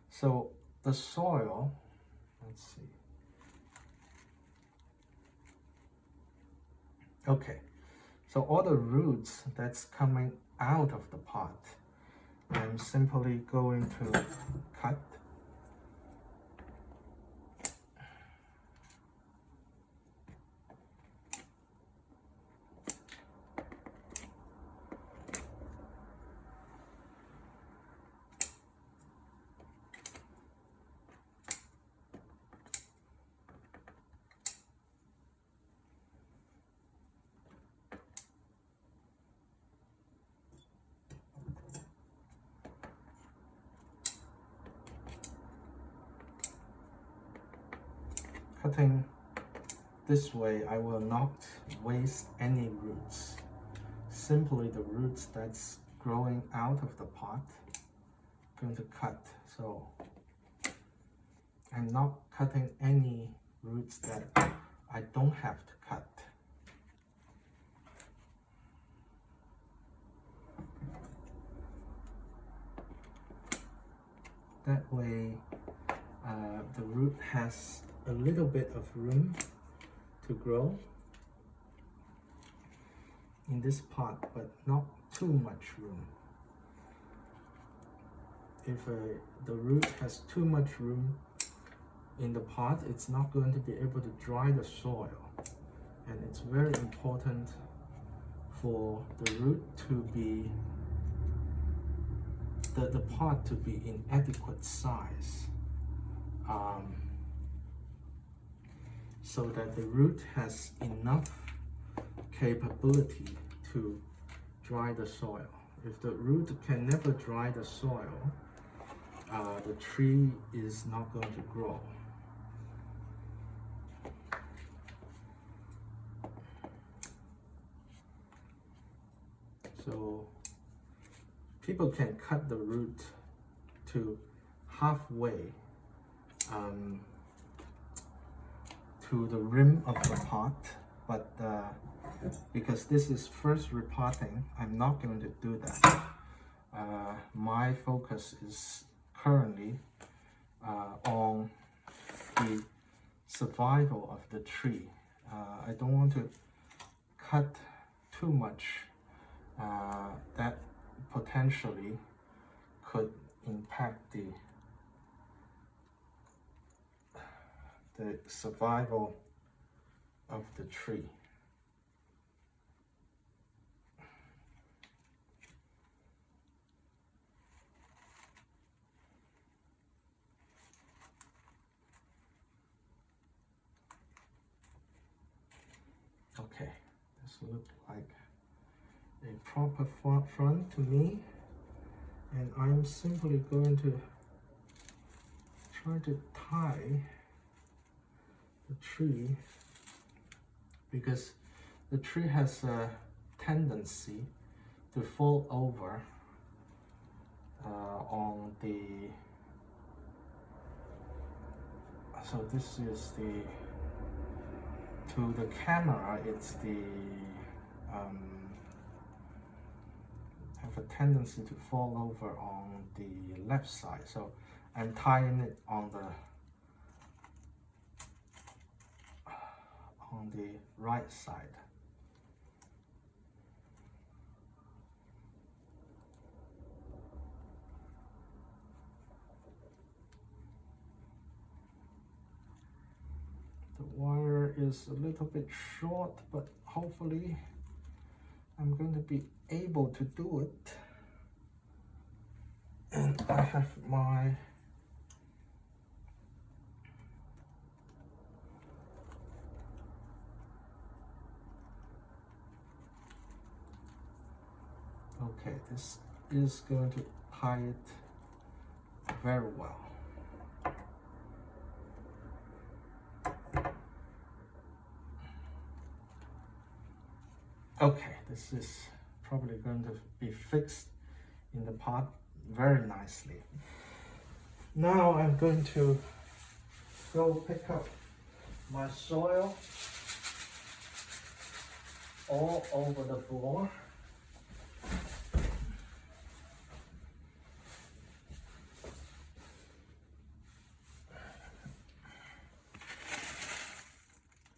so the soil, let's see. Okay, so all the roots that's coming out of the pot, I'm simply going to cut. Cutting this way, I will not waste any roots. Simply the roots that's growing out of the pot, I'm going to cut. So I'm not cutting any roots that I don't have to cut. That way the root has a little bit of room to grow in this pot, but not too much room. If the root has too much room in the pot, it's not going to be able to dry the soil. And it's very important for the root to be, the pot to be in adequate size, so that the root has enough capability to dry the soil. If the root can never dry the soil, the tree is not going to grow. So people can cut the root to halfway to the rim of the pot, but because this is first repotting, I'm not going to do that. My focus is currently on the survival of the tree. I don't want to cut too much that potentially could impact the survival of the tree. Okay, this looks like a proper front to me, and I'm simply going to try to tie the tree, because the tree has a tendency to fall over on the, so this is the, to the camera it's the have a tendency to fall over on the left side, so I'm tying it on the right side. The wire is a little bit short, but hopefully I'm going to be able to do it. And I have my okay, this is going to tie it very well. Okay, this is probably going to be fixed in the pot very nicely. Now I'm going to go pick up my soil all over the floor.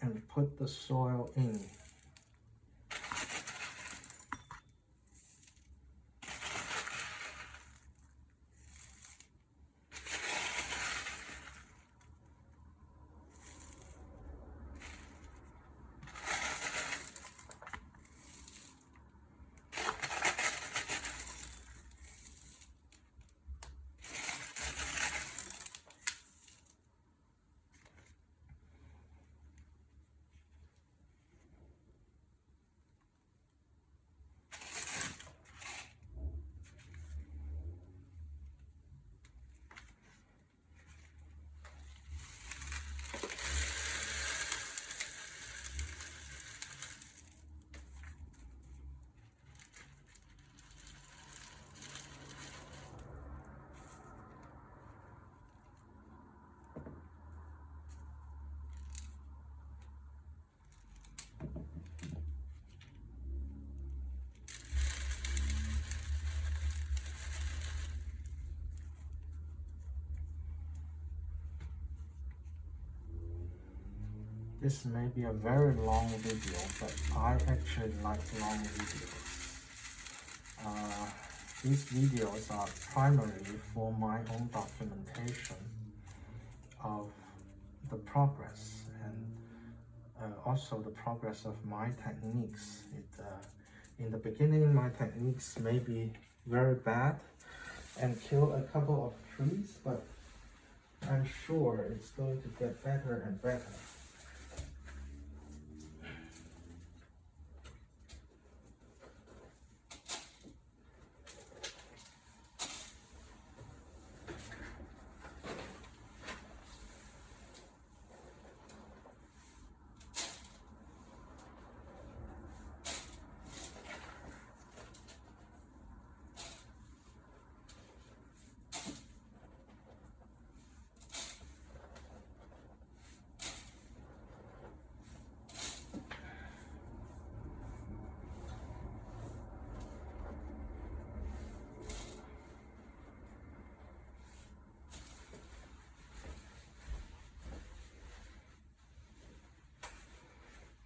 And put the soil in. This may be a very long video, but I actually like long videos. These videos are primarily for my own documentation of the progress and also the progress of my techniques. In the beginning, my techniques may be very bad and kill a couple of trees, but I'm sure it's going to get better and better.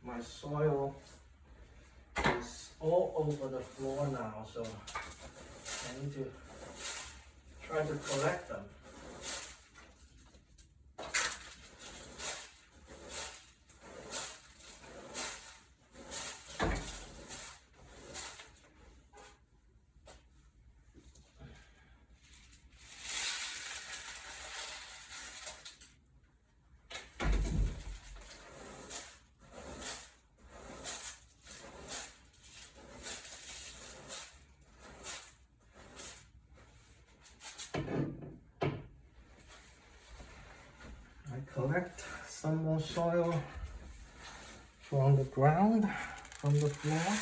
My soil is all over the floor now, so I need to try to collect them. Collect some more soil from the ground, from the floor.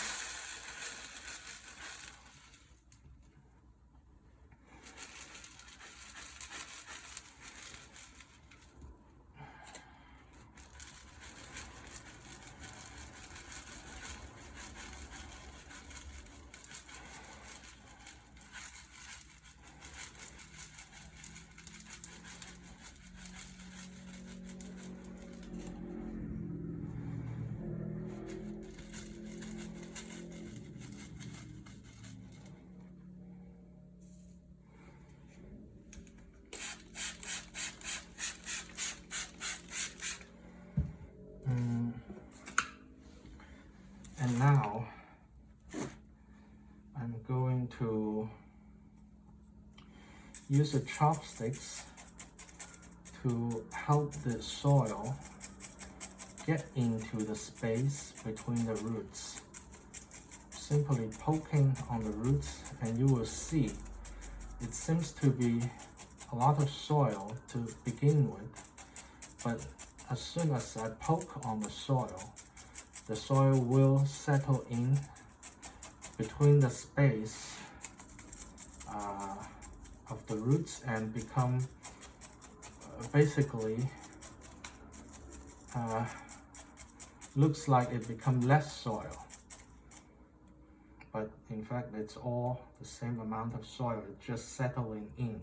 And now I'm going to use the chopsticks to help the soil get into the space between the roots. Simply poking on the roots and you will see it seems to be a lot of soil to begin with, but as soon as I poke on the soil will settle in between the space of the roots and become basically looks like it becomes less soil, but in fact it's all the same amount of soil, it's just settling in.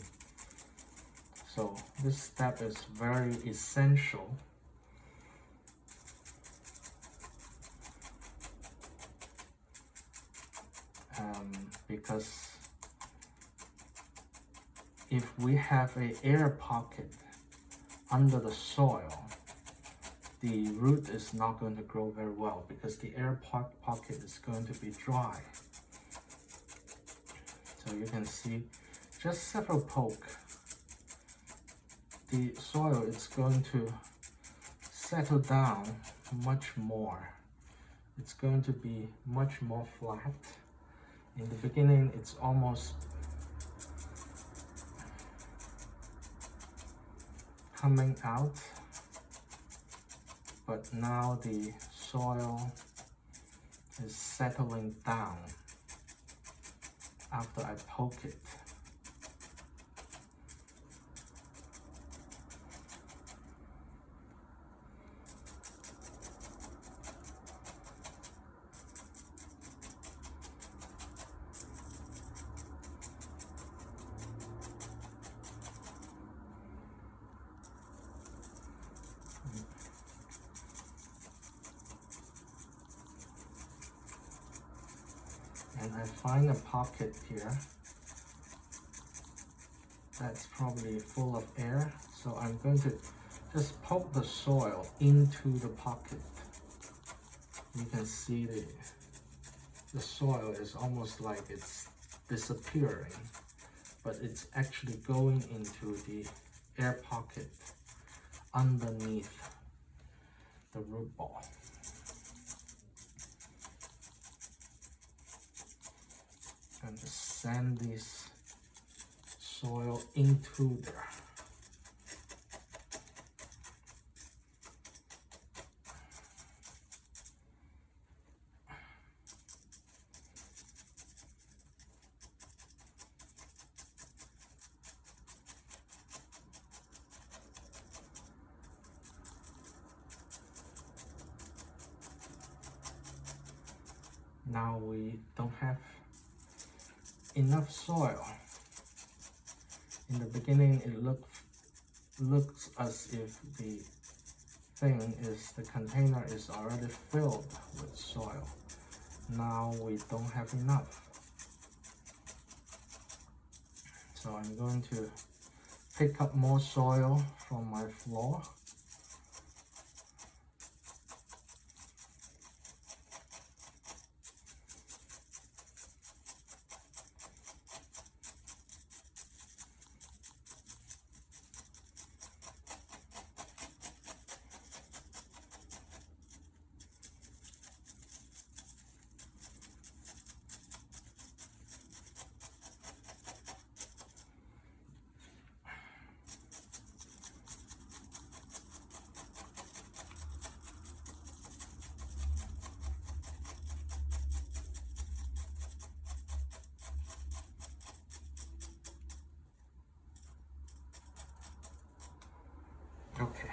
So this step is very essential because if we have an air pocket under the soil, the root is not going to grow very well because the air pocket is going to be dry. So you can see just several poke, the soil is going to settle down much more. It's going to be much more flat. In the beginning, it's almost coming out, but now the soil is settling down after I poke it. And I find a pocket here that's probably full of air. So I'm going to just poke the soil into the pocket. You can see the soil is almost like it's disappearing, but it's actually going into the air pocket underneath the root ball. And just sand this soil into there. Now we don't have enough soil. In the beginning, it looks as if the container is already filled with soil. Now we don't have enough. So I'm going to pick up more soil from my floor. Okay.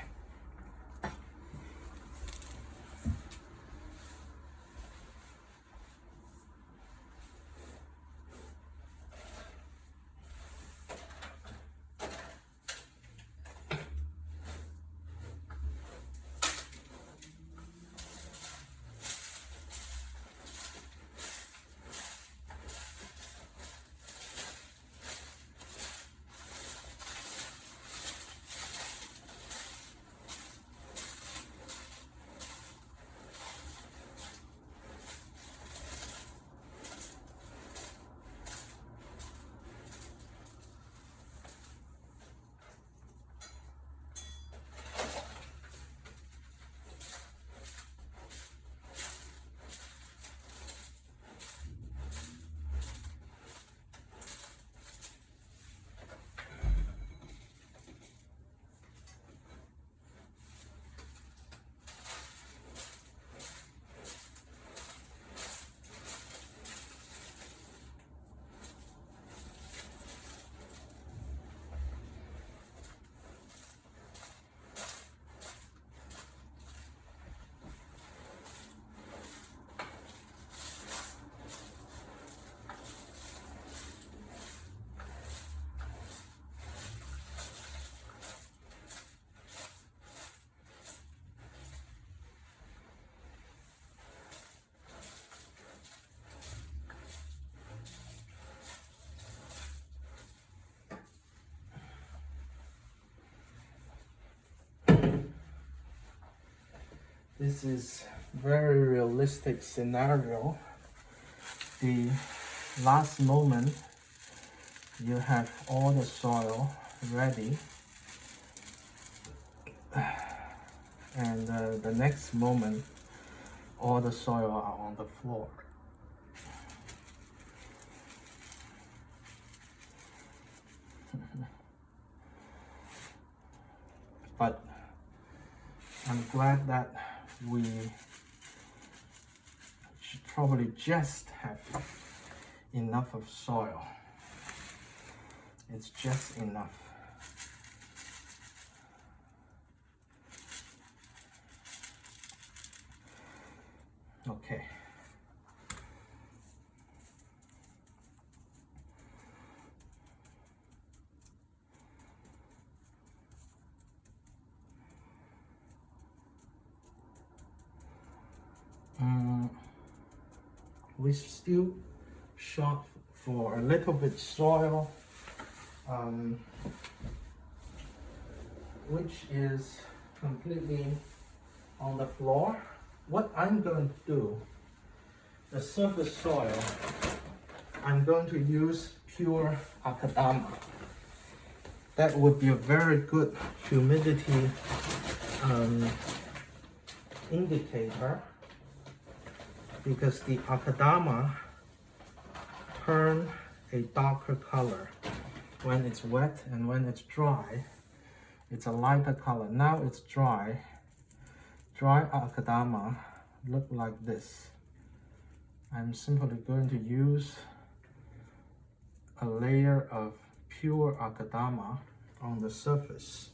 This is very realistic scenario. The last moment you have all the soil ready, and the next moment all the soil are on the floor. But I'm glad that we should probably just have enough of soil. It's just enough. Okay. We still shop for a little bit soil, which is completely on the floor. What I'm going to do, the surface soil, I'm going to use pure akadama. That would be a very good humidity indicator, because the akadama turn a darker color when it's wet, and when it's dry it's a lighter color. Now it's dry. Dry akadama look like this. I'm simply going to use a layer of pure akadama on the surface.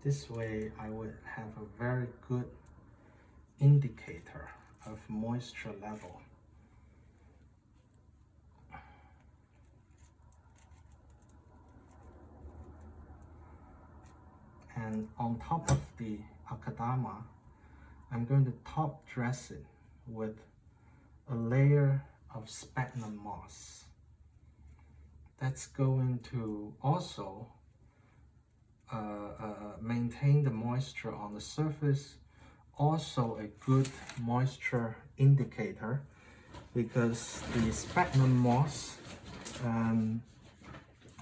This way I would have a very good indicator of moisture level. And on top of the akadama, I'm going to top dress it with a layer of sphagnum moss. That's going to also maintain the moisture on the surface, also a good moisture indicator, because the sphagnum moss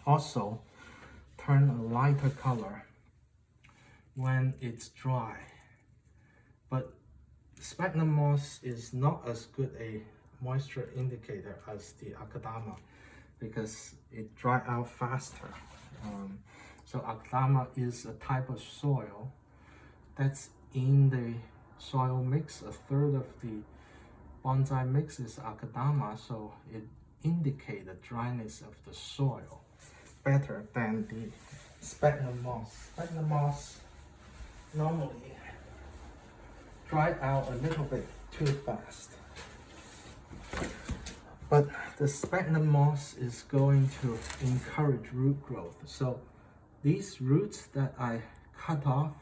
also turn a lighter color when it's dry. But sphagnum moss is not as good a moisture indicator as the akadama, because it dry out faster. So akadama is a type of soil that's in the soil mix. A third of the bonsai mix is akadama, so it indicates the dryness of the soil better than the sphagnum moss. Sphagnum moss normally dry out a little bit too fast. But the sphagnum moss is going to encourage root growth. So these roots that I cut off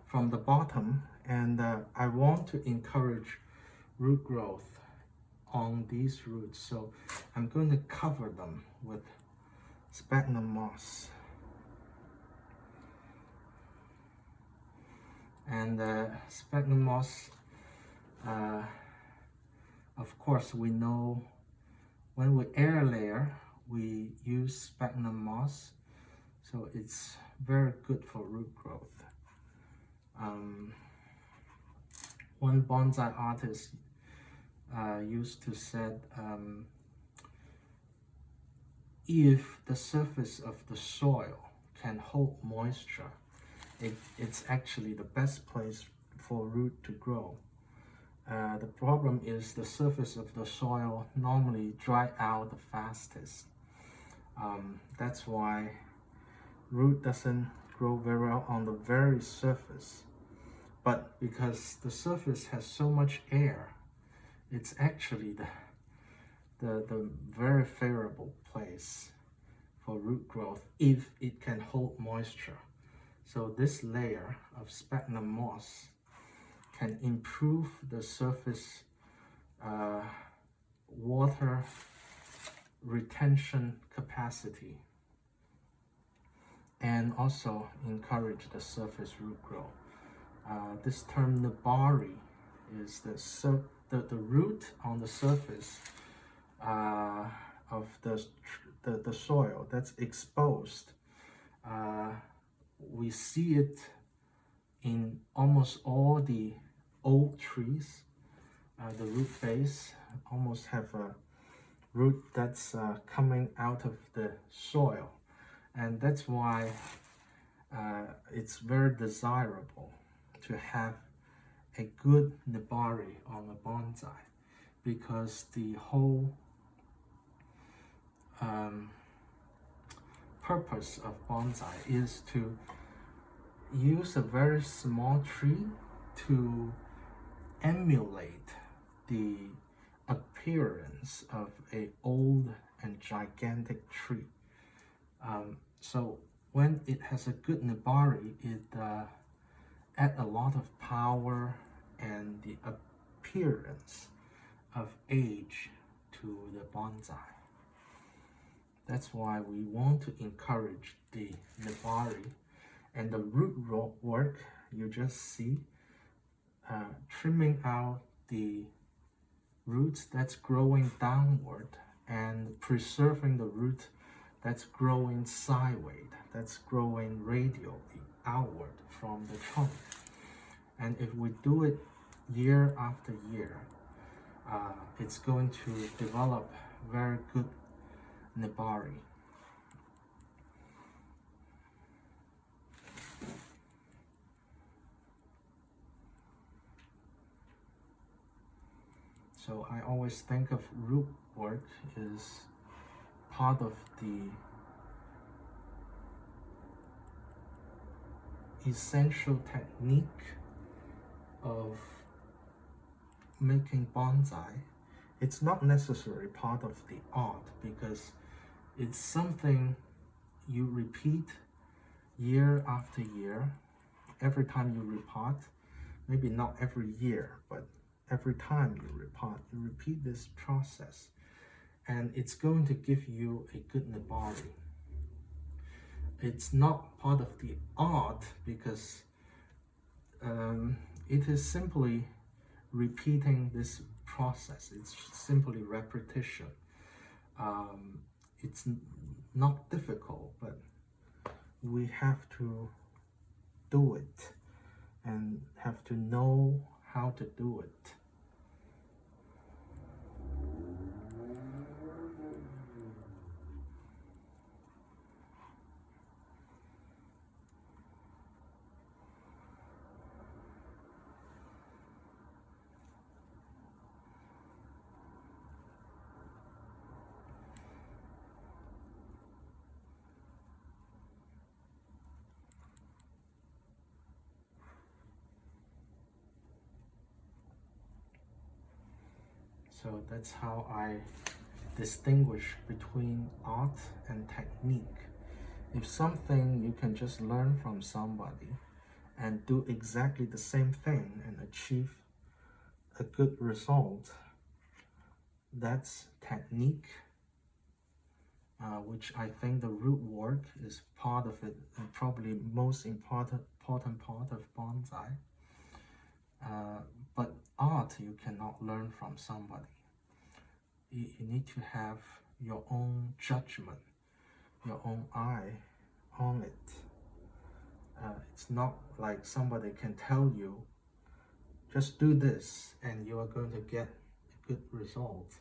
from the bottom, and I want to encourage root growth on these roots. So I'm going to cover them with sphagnum moss. And sphagnum moss, of course, we know when we air layer, we use sphagnum moss. So it's very good for root growth. One bonsai artist used to said, if the surface of the soil can hold moisture, it's actually the best place for root to grow. The problem is the surface of the soil normally dry out the fastest. That's why root doesn't grow very well on the very surface. But because the surface has so much air, it's actually the very favorable place for root growth if it can hold moisture. So this layer of sphagnum moss can improve the surface water retention capacity, and also encourage the surface root growth. This term nabari is the the root on the surface of the soil that's exposed. We see it in almost all the old trees. The root base almost have a root that's coming out of the soil, and that's why it's very desirable to have a good nibari on a bonsai, because the whole purpose of bonsai is to use a very small tree to emulate the appearance of a old and gigantic tree. So when it has a good nibari, it adds a lot of power and the appearance of age to the bonsai. That's why we want to encourage the nibari, and the root work you just see, trimming out the roots that's growing downward and preserving the root that's growing sideways, that's growing radially outward from the trunk. And if we do it year after year, it's going to develop very good nibari. So I always think of root work as part of the essential technique of making bonsai. It's not necessarily part of the art, because it's something you repeat year after year. Every time you repot, maybe not every year, but every time you repot, you repeat this process, and it's going to give you a good nibari. It's not part of the art because it is simply repeating this process. It's simply repetition. It's not difficult, but we have to do it and have to know how to do it. So that's how I distinguish between art and technique. If something you can just learn from somebody and do exactly the same thing and achieve a good result, that's technique, which I think the root work is part of it, and probably most important part of bonsai. But art you cannot learn from somebody. You need to have your own judgment, your own eye on it. It's not like somebody can tell you, just do this and you are going to get a good result.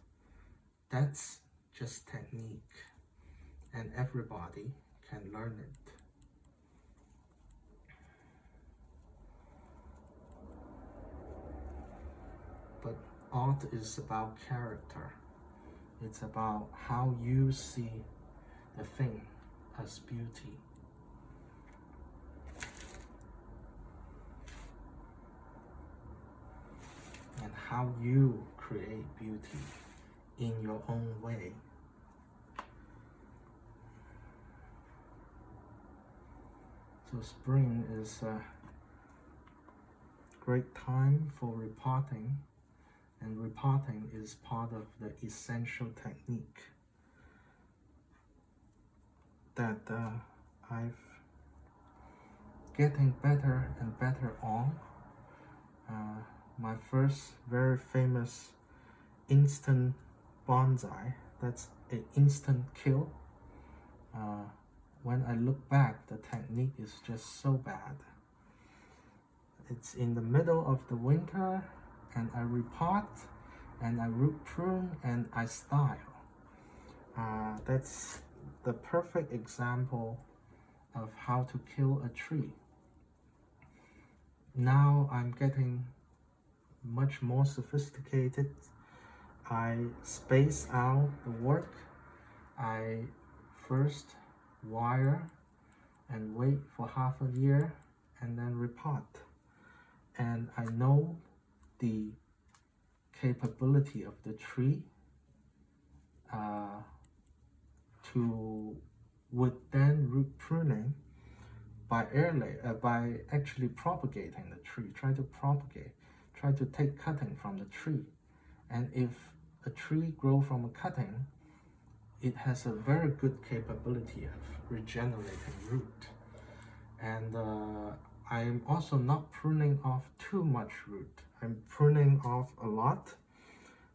That's just technique, and everybody can learn it. But art is about character. It's about how you see the thing as beauty. And how you create beauty in your own way. So spring is a great time for repotting, and repotting is part of the essential technique that I've getting better and better on. my first very famous instant bonsai. That's an instant kill. When I look back, the technique is just so bad. It's in the middle of the winter, and I repot, and I root prune, and I style. That's the perfect example of how to kill a tree. Now I'm getting much more sophisticated. I space out the work. I first wire and wait for half a year and then repot. And I know the capability of the tree to then root pruning by by actually propagating the tree, try to take cutting from the tree. And if a tree grows from a cutting, it has a very good capability of regenerating root. And I'm also not pruning off too much root. I'm pruning off a lot,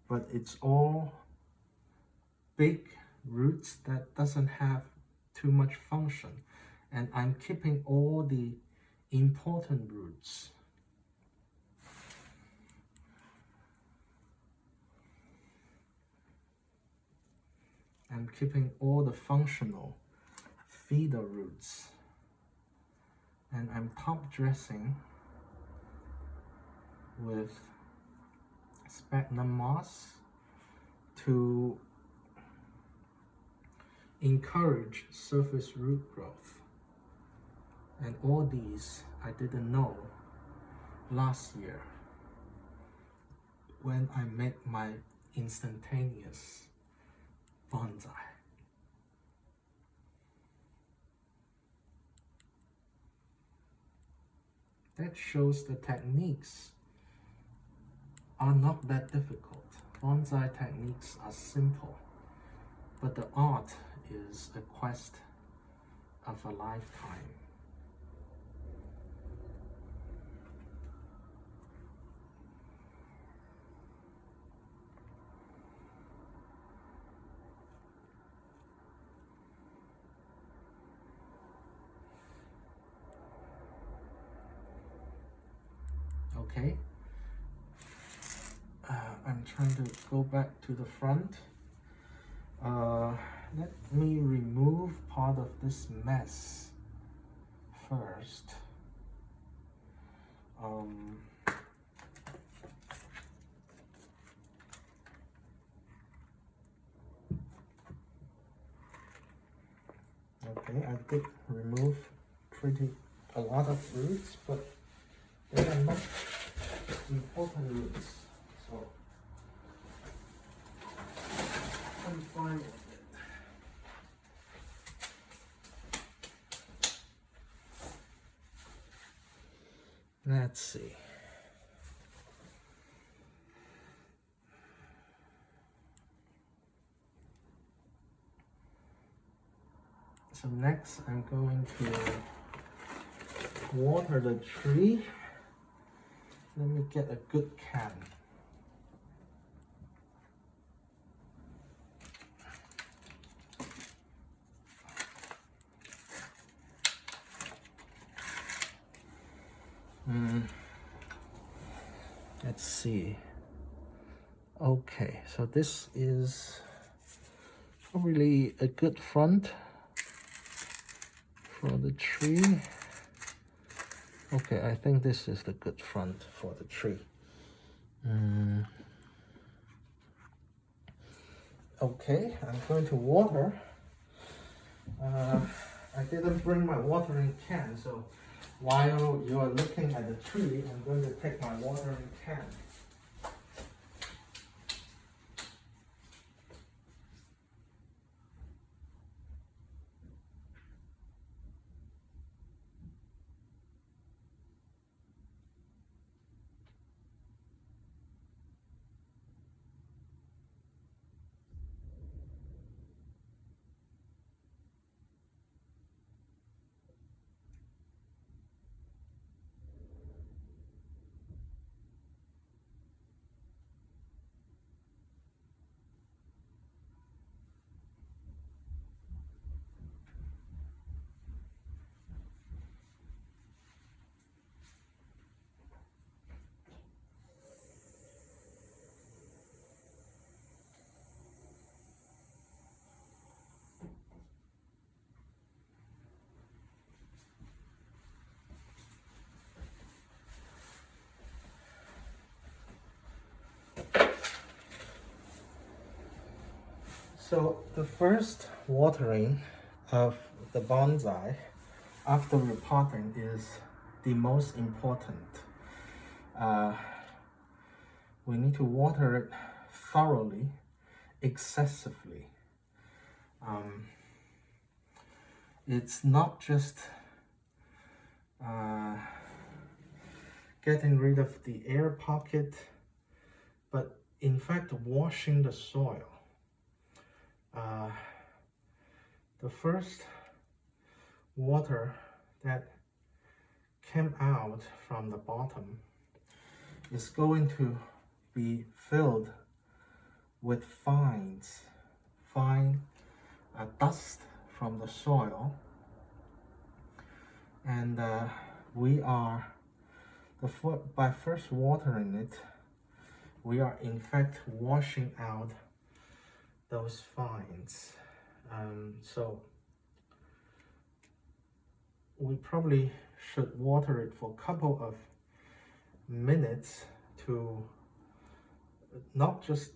but it's all big roots that doesn't have too much function. And I'm keeping all the important roots. I'm keeping all the functional feeder roots. And I'm top dressing with sphagnum moss to encourage surface root growth. And all these I didn't know last year when I made my instantaneous bonsai. That shows the techniques are not that difficult. Bonsai techniques are simple, but the art is a quest of a lifetime. Okay, I'm trying to go back to the front. Let me remove part of this mess first. Okay, I did remove a lot of roots, but they are not important roots, so I'm fine with it. Let's see. So next I'm going to water the tree. Let me get a good can. Let's see. Okay, so this is really a good front for the tree. Okay, I think this is the good front for the tree. Okay, I'm going to water. I didn't bring my watering can, so while you are looking at the tree, I'm going to take my watering can. So the first watering of the bonsai after repotting is the most important. We need to water it thoroughly, excessively. It's not just getting rid of the air pocket, but in fact washing the soil. The first water that came out from the bottom is going to be filled with fine dust from the soil, and by first watering it, we are in fact washing out those fines. So we probably should water it for a couple of minutes to not just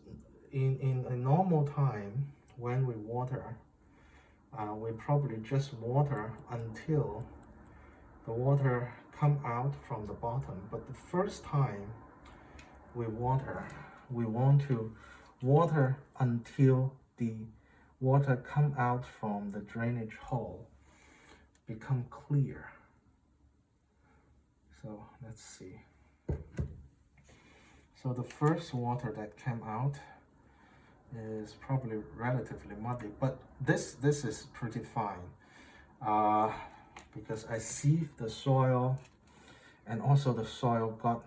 in a normal time. When we water, we probably just water until the water come out from the bottom. But the first time we water, we want to water until the water come out from the drainage hole become clear. So let's see. So the first water that came out is probably relatively muddy, but this is pretty fine because I sieved the soil, and also the soil got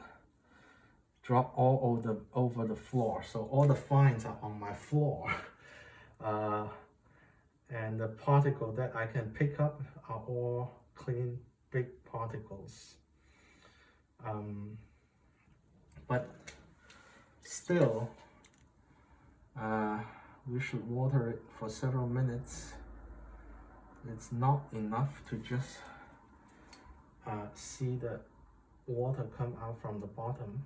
dropped all over the floor, so all the fines are on my floor. And the particle that I can pick up are all clean, big particles. But still, we should water it for several minutes. It's not enough to just see the water come out from the bottom.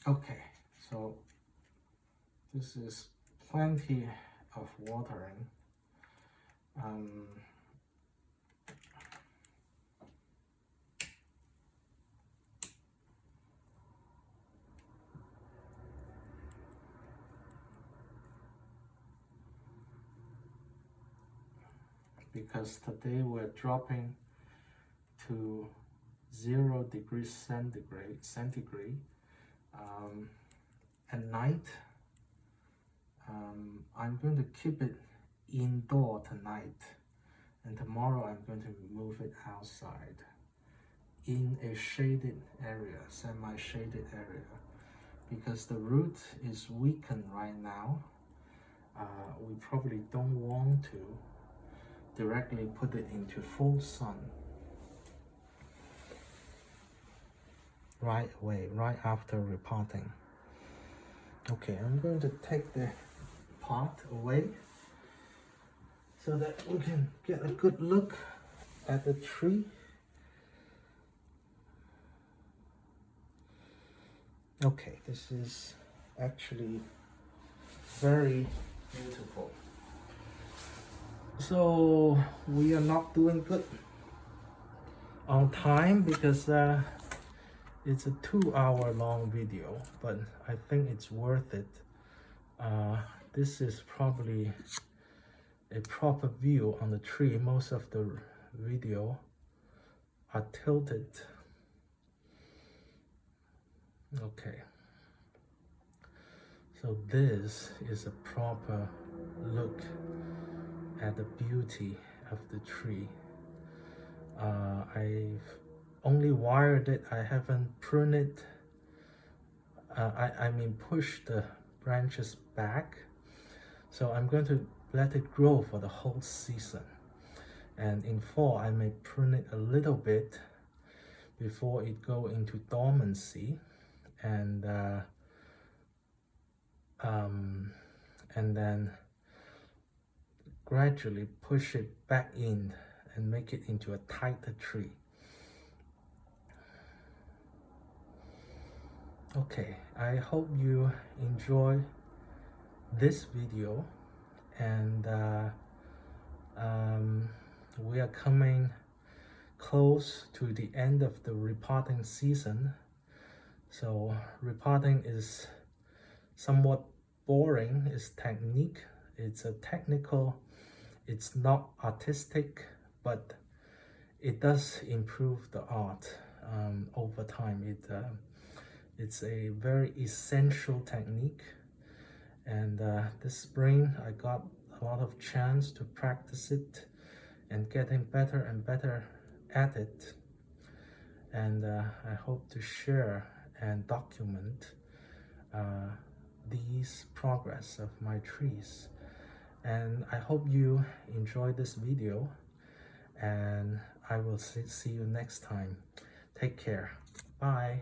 Okay, so this is plenty of watering. Because today we're dropping to 0 degrees centigrade. At night, I'm going to keep it indoor tonight, and tomorrow I'm going to move it outside in a shaded area, semi-shaded area, because the root is weakened right now. We probably don't want to directly put it into full sun right away, right after repotting. Okay, I'm going to take the pot away so that we can get a good look at the tree. Okay, this is actually very beautiful. So we are not doing good on time because it's a 2-hour-long video, but I think it's worth it. This is probably a proper view on the tree. Most of the video are tilted. Okay, so this is a proper look at the beauty of the tree. I've only wired it, I haven't pruned it. I mean push the branches back. So I'm going to let it grow for the whole season. And in fall, I may prune it a little bit before it go into dormancy. And then gradually push it back in and make it into a tighter tree. Okay, I hope you enjoy this video, and we are coming close to the end of the repotting season. So repotting is somewhat boring. It's technique, it's a technical, it's not artistic, but it does improve the art over time. It's a very essential technique, and this spring I got a lot of chance to practice it and getting better and better at it. And I hope to share and document these progress of my trees. And I hope you enjoy this video, and I will see you next time. Take care. Bye.